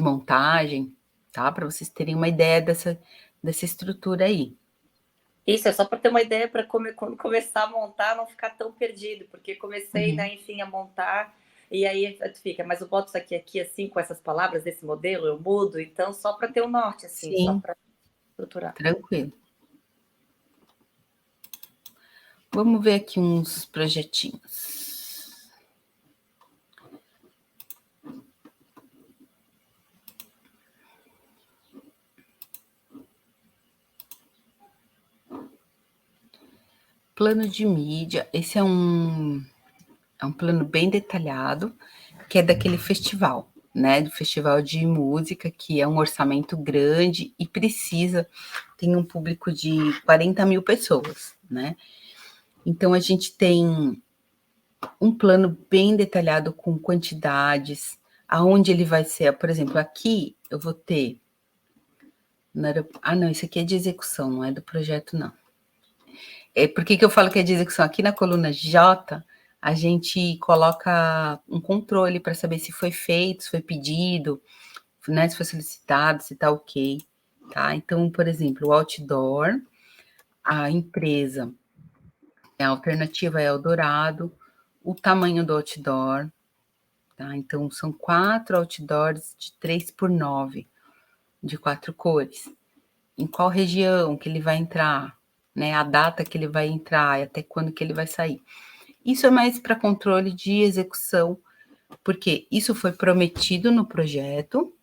B: montagem, tá? Para vocês terem uma ideia dessa estrutura aí.
A: Isso, é só para ter uma ideia para quando começar a montar, não ficar tão perdido, porque comecei, né, enfim, a montar, e aí fica, mas eu boto isso aqui, assim, com essas palavras desse modelo, eu mudo, então só para ter um norte, assim,
B: Sim,
A: só para estruturar.
B: Tranquilo. Vamos ver aqui uns projetinhos. Plano de mídia, esse é um plano bem detalhado, que é daquele festival, né? Do festival de música, que é um orçamento grande e tem um público de 40 mil pessoas, né? Então a gente tem um plano bem detalhado com quantidades, aonde ele vai ser. Por exemplo, aqui eu vou ter. Não, isso aqui é de execução, não é do projeto, não. Por que eu falo que é de execução? Aqui na coluna J, a gente coloca um controle para saber se foi feito, se foi pedido, né, se foi solicitado, se está ok, tá? Então, por exemplo, o outdoor, a empresa, a alternativa é Eldorado, o tamanho do outdoor, tá? Então, são 4 outdoors de 3x9, de 4 cores. Em qual região que ele vai entrar, né? A data que ele vai entrar e até quando que ele vai sair. Isso é mais para controle de execução, porque isso foi prometido no projeto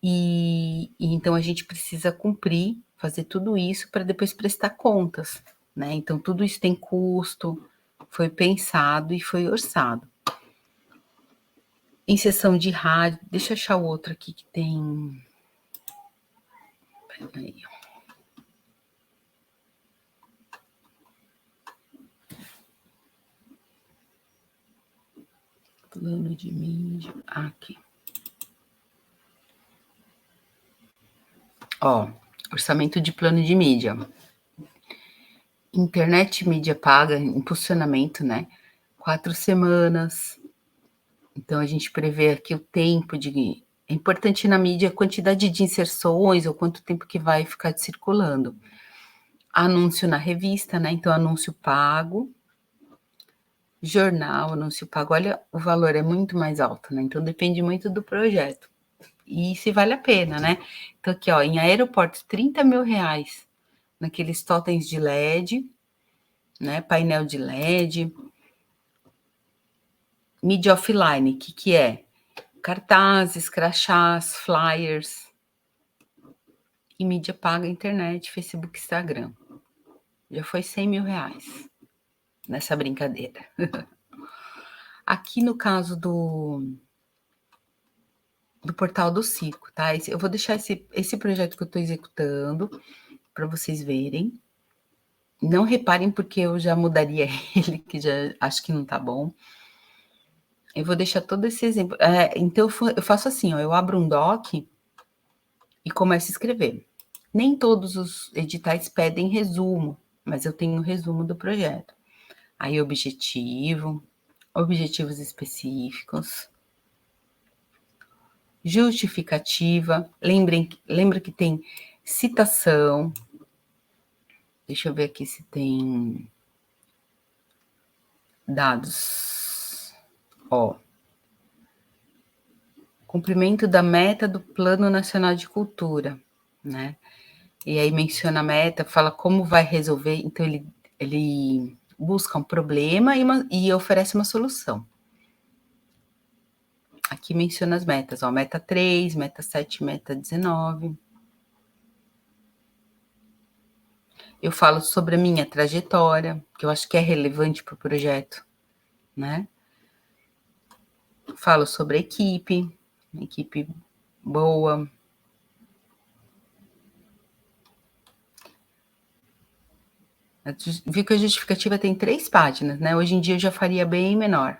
B: e então a gente precisa cumprir, fazer tudo isso para depois prestar contas, né? Então tudo isso tem custo, foi pensado e foi orçado. Em sessão de rádio, deixa eu achar o outro aqui que tem. Peraí. Plano de mídia, aqui. Ó, orçamento de plano de mídia. Internet mídia paga, impulsionamento, né? 4 semanas. Então, a gente prevê aqui o tempo de... É importante na mídia a quantidade de inserções ou quanto tempo que vai ficar circulando. Anúncio na revista, né? Então, anúncio pago. Jornal, anúncio pago. Olha, o valor é muito mais alto, né? Então, depende muito do projeto. E se vale a pena, né? Então, aqui, ó, em aeroportos, 30 mil reais naqueles totens de LED, né? Painel de LED. Mídia offline, o que é? Cartazes, crachás, flyers. E mídia paga, internet, Facebook, Instagram. Já foi 100 mil reais nessa brincadeira. Aqui no caso do portal do circo, tá? Eu vou deixar esse projeto que eu estou executando para vocês verem. Não reparem porque eu já mudaria ele, que já acho que não tá bom. Eu vou deixar todo esse exemplo. Então, eu faço assim, ó, eu abro um doc e começo a escrever. Nem todos os editais pedem resumo, mas eu tenho o resumo do projeto. Aí, objetivos específicos, justificativa, lembra que tem citação. Deixa eu ver aqui se tem dados. Ó, cumprimento da meta do Plano Nacional de Cultura, né? E aí menciona a meta, fala como vai resolver, então ele busca um problema e oferece uma solução. Aqui menciona as metas, ó, meta 3, meta 7, meta 19. Eu falo sobre a minha trajetória, que eu acho que é relevante para o projeto, né? Falo sobre a equipe boa. Viu que a justificativa tem 3 páginas, né? Hoje em dia eu já faria bem menor.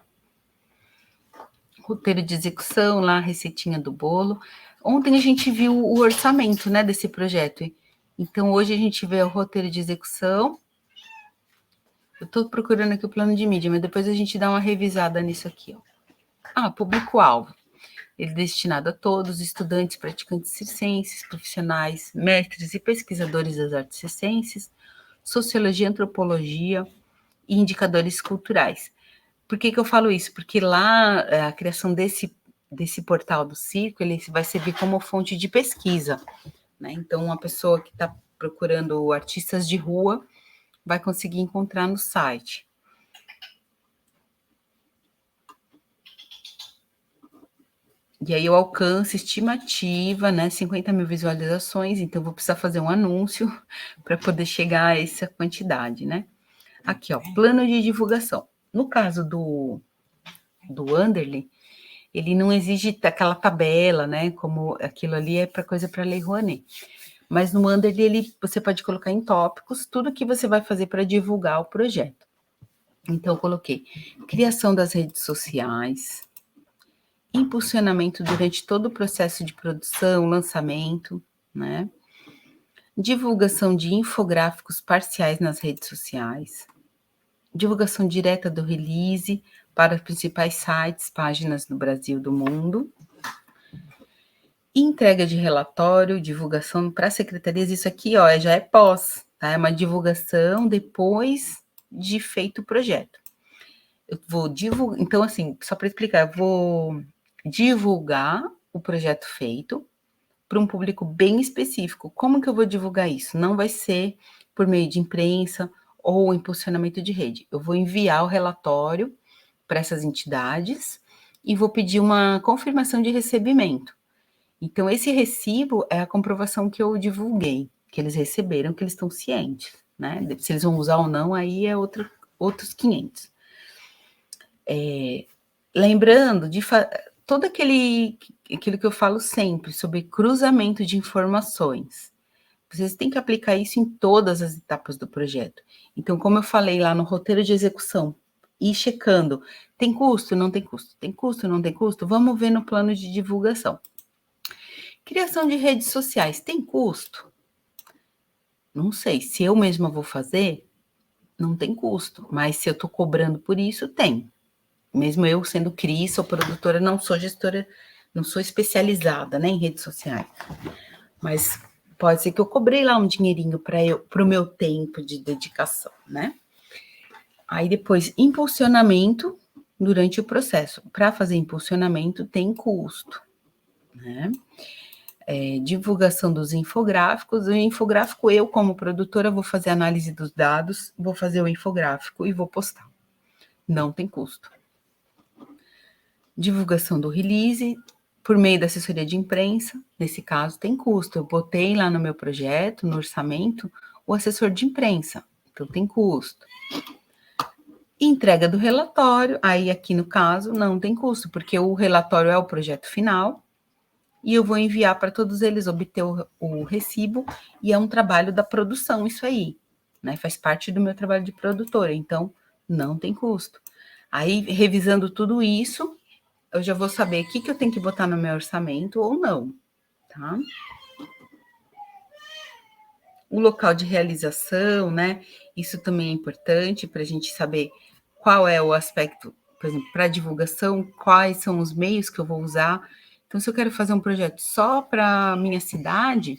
B: Roteiro de execução, lá, receitinha do bolo. Ontem a gente viu o orçamento, né, desse projeto. Então, hoje a gente vê o roteiro de execução. Eu estou procurando aqui o plano de mídia, mas depois a gente dá uma revisada nisso aqui, ó. Público-alvo. Ele é destinado a todos, estudantes, praticantes circenses, profissionais, mestres e pesquisadores das artes circenses, sociologia, antropologia e indicadores culturais. Por que eu falo isso? Porque lá, a criação desse portal do circo, ele vai servir como fonte de pesquisa, né? Então, uma pessoa que está procurando artistas de rua vai conseguir encontrar no site. E aí o alcance, estimativa, né? 50 mil visualizações, então vou precisar fazer um anúncio para poder chegar a essa quantidade, né? Aqui, ó, plano de divulgação. No caso do Anderly, ele não exige aquela tabela, né? Como aquilo ali é para coisa para Lei Rouanet. Mas no Anderly, você pode colocar em tópicos tudo que você vai fazer para divulgar o projeto. Então, eu coloquei criação das redes sociais, impulsionamento durante todo o processo de produção, lançamento, né? Divulgação de infográficos parciais nas redes sociais, divulgação direta do release para os principais sites, páginas do Brasil e do mundo, entrega de relatório, divulgação para secretarias, isso aqui, ó, já é pós, tá? É uma divulgação depois de feito o projeto. Eu vou divulgar, então assim, só para explicar, eu vou divulgar o projeto feito para um público bem específico. Como que eu vou divulgar isso? Não vai ser por meio de imprensa ou impulsionamento de rede. Eu vou enviar o relatório para essas entidades e vou pedir uma confirmação de recebimento. Então, esse recibo é a comprovação que eu divulguei, que eles receberam, que eles estão cientes, né? Se eles vão usar ou não, aí é outros 500. Lembrando de todo aquilo que eu falo sempre sobre cruzamento de informações. Vocês têm que aplicar isso em todas as etapas do projeto. Então, como eu falei lá no roteiro de execução, ir checando, tem custo, não tem custo, tem custo, não tem custo, vamos ver no plano de divulgação. Criação de redes sociais, tem custo? Não sei, se eu mesma vou fazer, não tem custo, mas se eu estou cobrando por isso, tem. Mesmo eu sendo Cris, sou produtora, não sou gestora, não sou especializada, né, em redes sociais. Mas pode ser que eu cobrei lá um dinheirinho para o meu tempo de dedicação, né? Aí depois, impulsionamento durante o processo. Para fazer impulsionamento tem custo, né? Divulgação dos infográficos. O infográfico, eu como produtora vou fazer análise dos dados, vou fazer o infográfico e vou postar. Não tem custo. Divulgação do release, por meio da assessoria de imprensa, nesse caso tem custo. Eu botei lá no meu projeto, no orçamento, o assessor de imprensa, então tem custo. Entrega do relatório, aí aqui no caso não tem custo, porque o relatório é o projeto final, e eu vou enviar para todos eles obter o recibo, e é um trabalho da produção isso aí, né? Faz parte do meu trabalho de produtora, então não tem custo. Aí, revisando tudo isso, eu já vou saber o que eu tenho que botar no meu orçamento ou não, tá? O local de realização, né? Isso também é importante para a gente saber qual é o aspecto, por exemplo, para divulgação, quais são os meios que eu vou usar. Então, se eu quero fazer um projeto só para minha cidade,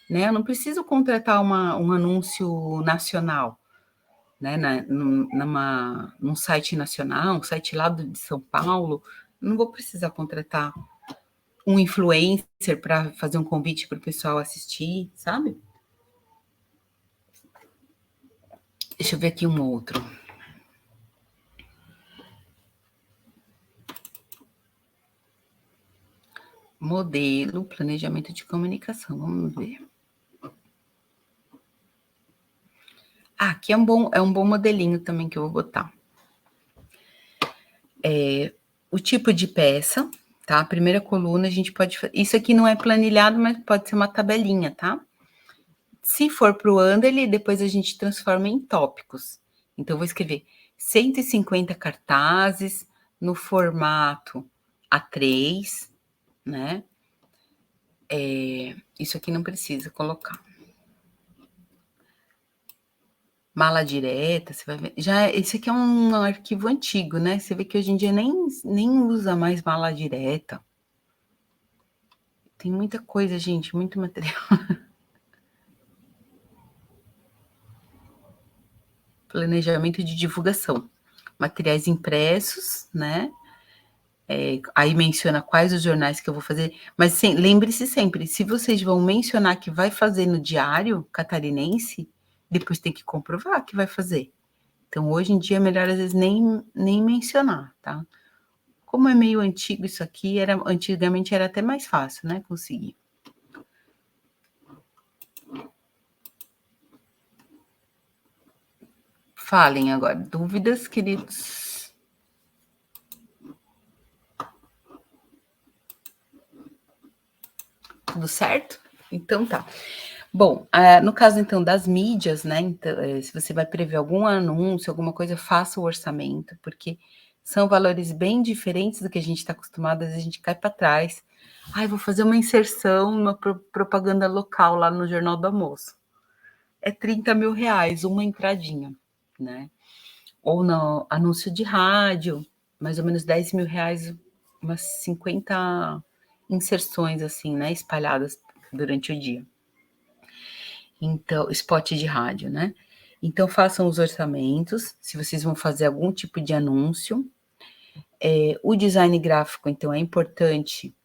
B: né? Eu não preciso contratar um anúncio nacional, né? Num site nacional, um site lá de São Paulo, não vou precisar contratar um influencer para fazer um convite para o pessoal assistir, sabe? Deixa eu ver aqui um outro. Modelo, planejamento de comunicação, vamos ver. Aqui é um bom modelinho também que eu vou botar. O tipo de peça, tá? A primeira coluna a gente pode... Isso aqui não é planilhado, mas pode ser uma tabelinha, tá? Se for para o Anderly, depois a gente transforma em tópicos. Então, eu vou escrever 150 cartazes no formato A3, né? Isso aqui não precisa colocar. Mala direta, você vai ver. Já esse aqui é um arquivo antigo, né? Você vê que hoje em dia nem usa mais mala direta. Tem muita coisa, gente, muito material. Planejamento de divulgação. Materiais impressos, né? Aí menciona quais os jornais que eu vou fazer. Mas lembre-se sempre, se vocês vão mencionar que vai fazer no Diário Catarinense, depois tem que comprovar que vai fazer. Então, hoje em dia, é melhor às vezes nem mencionar, tá? Como é meio antigo isso aqui, antigamente era até mais fácil, né? Conseguir. Falem agora. Dúvidas, queridos? Tudo certo? Então tá. Bom, no caso então das mídias, né? Então, se você vai prever algum anúncio, alguma coisa, faça o orçamento, porque são valores bem diferentes do que a gente está acostumado, às vezes a gente cai para trás. Ai, vou fazer uma inserção, uma propaganda local lá no Jornal do Almoço. É 30 mil reais, uma entradinha, né? Ou no anúncio de rádio, mais ou menos 10 mil reais, umas 50 inserções, assim, né? Espalhadas durante o dia. Então, spot de rádio, né? Então, façam os orçamentos, se vocês vão fazer algum tipo de anúncio. O design gráfico, então, é importante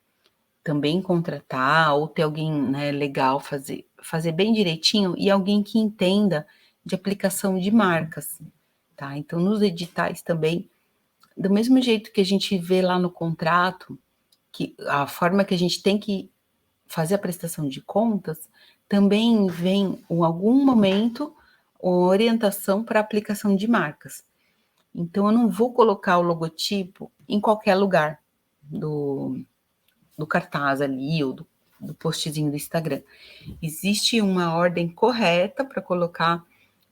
B: também contratar ou ter alguém, né, legal, fazer bem direitinho e alguém que entenda de aplicação de marcas, tá? Então, nos editais também, do mesmo jeito que a gente vê lá no contrato, que a forma que a gente tem que fazer a prestação de contas, também vem em algum momento uma orientação para aplicação de marcas. Então, eu não vou colocar o logotipo em qualquer lugar do cartaz ali, ou do postzinho do Instagram. Existe uma ordem correta para colocar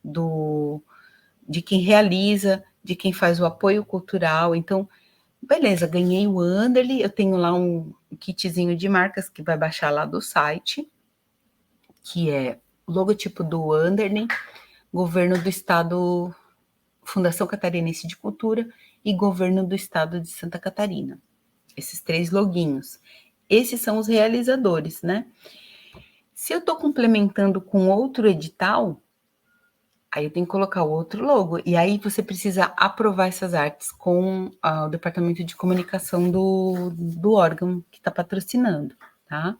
B: de quem realiza, de quem faz o apoio cultural. Então, beleza, ganhei o Anderly, eu tenho lá um kitzinho de marcas que vai baixar lá do site, que é o logotipo do Anderly, Governo do Estado, Fundação Catarinense de Cultura e Governo do Estado de Santa Catarina. Esses 3 loginhos. Esses são os realizadores, né? Se eu estou complementando com outro edital, aí eu tenho que colocar o outro logo. E aí você precisa aprovar essas artes com o departamento de comunicação do órgão que está patrocinando, tá?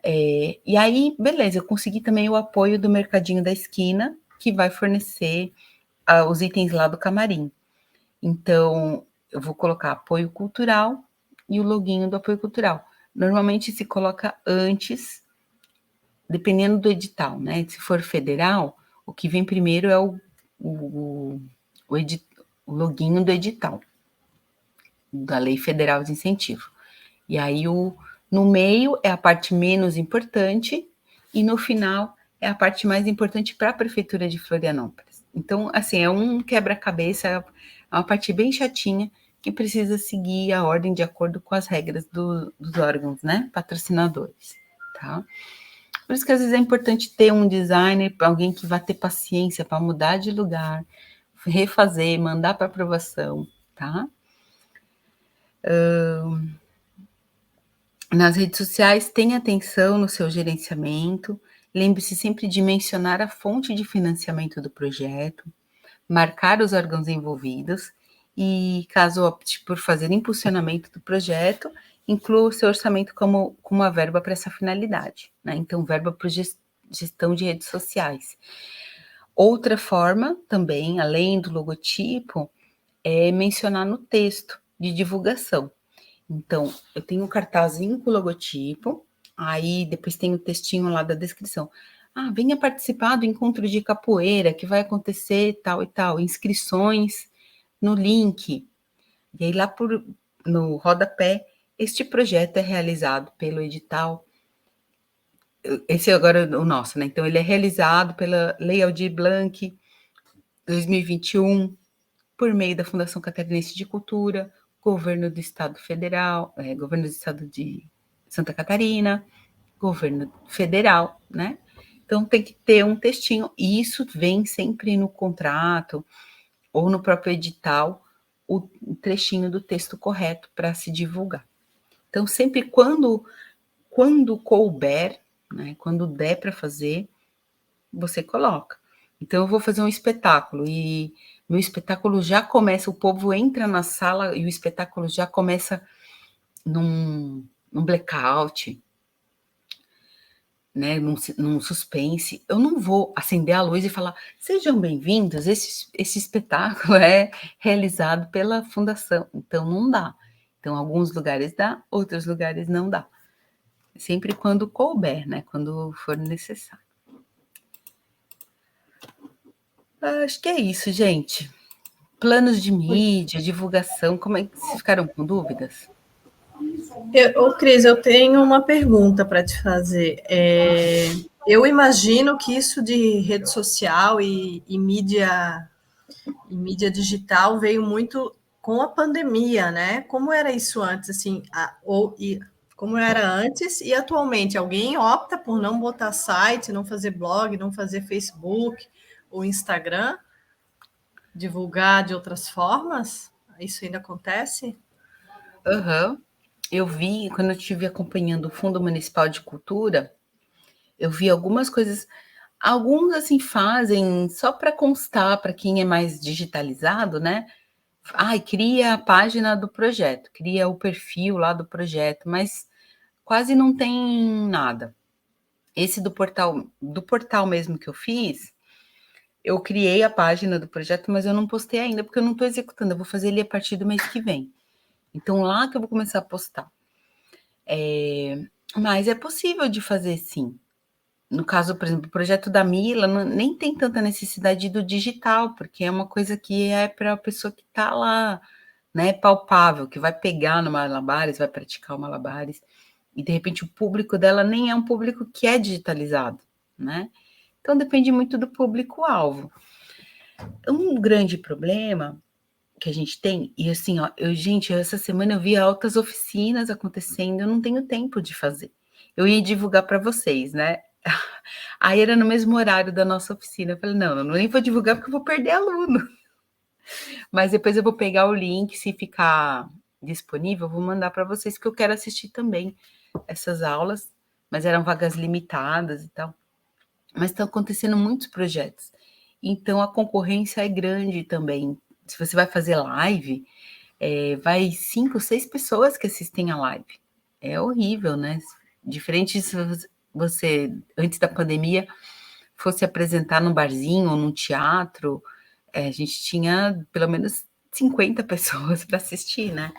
B: E aí, beleza, eu consegui também o apoio do Mercadinho da Esquina, que vai fornecer os itens lá do camarim. Então, eu vou colocar apoio cultural e o loginho do apoio cultural. Normalmente se coloca antes, dependendo do edital, né? Se for federal, o que vem primeiro é o loginho do edital, da Lei Federal de Incentivo. E aí, no meio é a parte menos importante e no final é a parte mais importante para a Prefeitura de Florianópolis. Então, assim, é um quebra-cabeça, é uma parte bem chatinha que precisa seguir a ordem de acordo com as regras dos órgãos, né, patrocinadores, tá? Por isso que às vezes é importante ter um designer, alguém que vai ter paciência para mudar de lugar, refazer, mandar para aprovação, tá? Nas redes sociais, tenha atenção no seu gerenciamento, lembre-se sempre de mencionar a fonte de financiamento do projeto, marcar os órgãos envolvidos e, caso opte por fazer impulsionamento do projeto, inclua o seu orçamento como uma verba para essa finalidade, né? Então, verba para gestão de redes sociais. Outra forma também, além do logotipo, é mencionar no texto de divulgação. Então, eu tenho um cartazinho com o logotipo, aí depois tem o textinho lá da descrição. Venha participar do encontro de capoeira que vai acontecer tal e tal, inscrições no link. E aí lá no rodapé, este projeto é realizado pelo edital. Esse é agora o nosso, né? Então, ele é realizado pela Lei Aldir Blanc 2021, por meio da Fundação Catarinense de Cultura, Governo do Estado Federal, Governo do Estado de Santa Catarina, Governo Federal, né? Então, tem que ter um textinho, e isso vem sempre no contrato ou no próprio edital, o trechinho do texto correto para se divulgar. Então, sempre quando couber, né, quando der para fazer, você coloca. Então, eu vou fazer um espetáculo e meu espetáculo já começa, o povo entra na sala e o espetáculo já começa num blackout, né, num suspense. Eu não vou acender a luz e falar, sejam bem-vindos, esse espetáculo é realizado pela fundação. Então, não dá. Então, alguns lugares dá, outros lugares não dá. Sempre quando couber, né, quando for necessário. Acho que é isso, gente. Planos de mídia, divulgação, como é que vocês ficaram com dúvidas?
C: Cris, eu tenho uma pergunta para te fazer. Eu imagino que isso de rede social e mídia digital veio muito com a pandemia, né? Como era isso antes, assim, como era antes e atualmente? Alguém opta por não botar site, não fazer blog, não fazer Facebook ou Instagram, divulgar de outras formas? Isso ainda acontece?
B: Uhum. Eu vi, quando eu estive acompanhando o Fundo Municipal de Cultura, eu vi algumas coisas, alguns assim fazem só para constar, para quem é mais digitalizado, né? Ai, cria a página do projeto, cria o perfil lá do projeto, mas quase não tem nada. Esse do portal mesmo que eu fiz, eu criei a página do projeto, mas eu não postei ainda, porque eu não estou executando, eu vou fazer ele a partir do mês que vem. Então, lá que eu vou começar a postar. Mas é possível de fazer sim. No caso, por exemplo, o projeto da Mila nem tem tanta necessidade do digital, porque é uma coisa que é para a pessoa que está lá, né, palpável, que vai pegar no malabares, vai praticar o malabares, e de repente o público dela nem é um público que é digitalizado, né? Então depende muito do público-alvo. Um grande problema que a gente tem, e assim, ó, gente, essa semana eu vi altas oficinas acontecendo, eu não tenho tempo de fazer. Eu ia divulgar para vocês, né? Aí era no mesmo horário da nossa oficina. Eu falei, não, eu nem vou divulgar porque eu vou perder aluno. Mas depois eu vou pegar o link, se ficar disponível, eu vou mandar para vocês, que eu quero assistir também essas aulas, mas eram vagas limitadas e tal. Mas estão acontecendo muitos projetos. Então a concorrência é grande também. Se você vai fazer live, vai 5, 6 pessoas que assistem a live. É horrível, né? Diferente se você, antes da pandemia, fosse apresentar num barzinho ou num teatro, a gente tinha pelo menos 50 pessoas para assistir, né?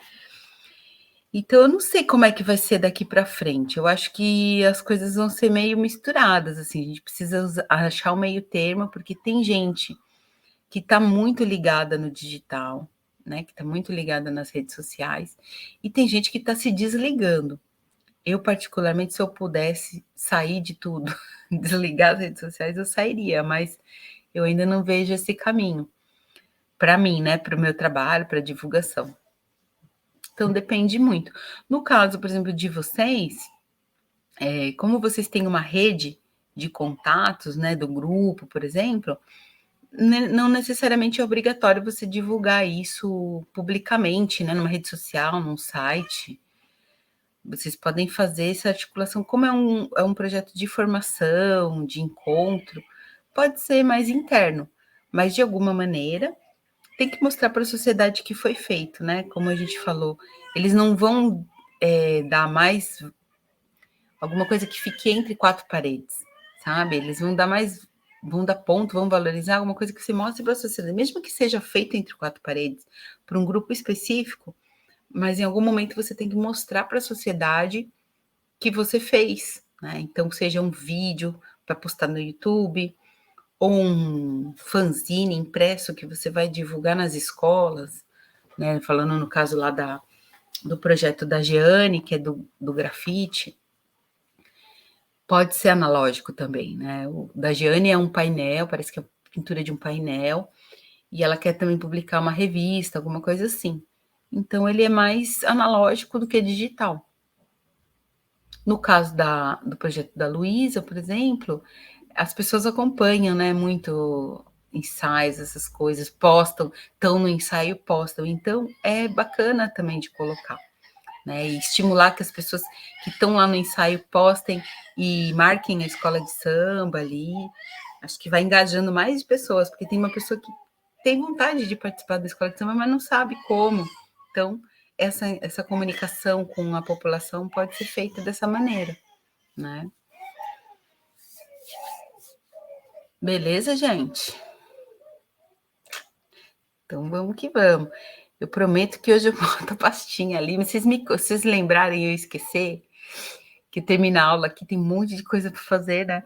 B: Então, eu não sei como é que vai ser daqui para frente. Eu acho que as coisas vão ser meio misturadas, assim. A gente precisa achar o meio termo, porque tem gente que está muito ligada no digital, né? Que está muito ligada nas redes sociais, e tem gente que está se desligando. Eu, particularmente, se eu pudesse sair de tudo, desligar as redes sociais, eu sairia, mas eu ainda não vejo esse caminho. Para mim, né? Para o meu trabalho, para a divulgação. Então, depende muito. No caso, por exemplo, de vocês, como vocês têm uma rede de contatos, né, do grupo, por exemplo, não necessariamente é obrigatório você divulgar isso publicamente, né, numa rede social, num site. Vocês podem fazer essa articulação, como é um projeto de formação, de encontro, pode ser mais interno, mas de alguma maneira tem que mostrar para a sociedade que foi feito, né? Como a gente falou, eles não vão dar mais alguma coisa que fique entre quatro paredes, sabe? Eles vão dar mais, vão dar ponto, vão valorizar alguma coisa que você mostre para a sociedade, mesmo que seja feita entre quatro paredes, para um grupo específico, mas em algum momento você tem que mostrar para a sociedade que você fez, né? Então, seja um vídeo para postar no YouTube, ou um fanzine impresso que você vai divulgar nas escolas, né? Falando no caso lá do projeto da Jeane, que é do grafite, pode ser analógico também, né? O da Jeane é um painel, parece que é pintura de um painel, e ela quer também publicar uma revista, alguma coisa assim. Então, ele é mais analógico do que digital. No caso do projeto da Luísa, por exemplo, as pessoas acompanham, né, muito ensaios, essas coisas, postam, estão no ensaio, postam. Então, é bacana também de colocar, né? E estimular que as pessoas que estão lá no ensaio postem e marquem a escola de samba ali. Acho que vai engajando mais pessoas, porque tem uma pessoa que tem vontade de participar da escola de samba, mas não sabe como. Então, essa comunicação com a população pode ser feita dessa maneira, né? Beleza, gente? Então, vamos que vamos. Eu prometo que hoje eu boto a pastinha ali, mas vocês lembrarem e eu esquecer, que termina a aula aqui, tem um monte de coisa para fazer, né?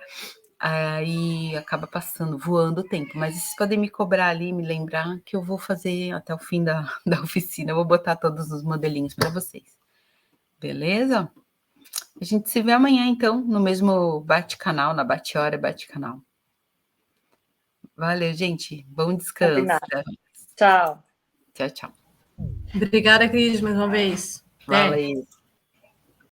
B: Aí acaba passando, voando o tempo. Mas vocês podem me cobrar ali, me lembrar que eu vou fazer até o fim da oficina. Eu vou botar todos os modelinhos para vocês. Beleza? A gente se vê amanhã, então, no mesmo bate-canal, na bate-hora, bate-canal. Valeu, gente. Bom descanso.
A: Combinado. Tchau.
B: Tchau, tchau.
D: Obrigada, Cris, mais uma vez. Até.
B: Valeu.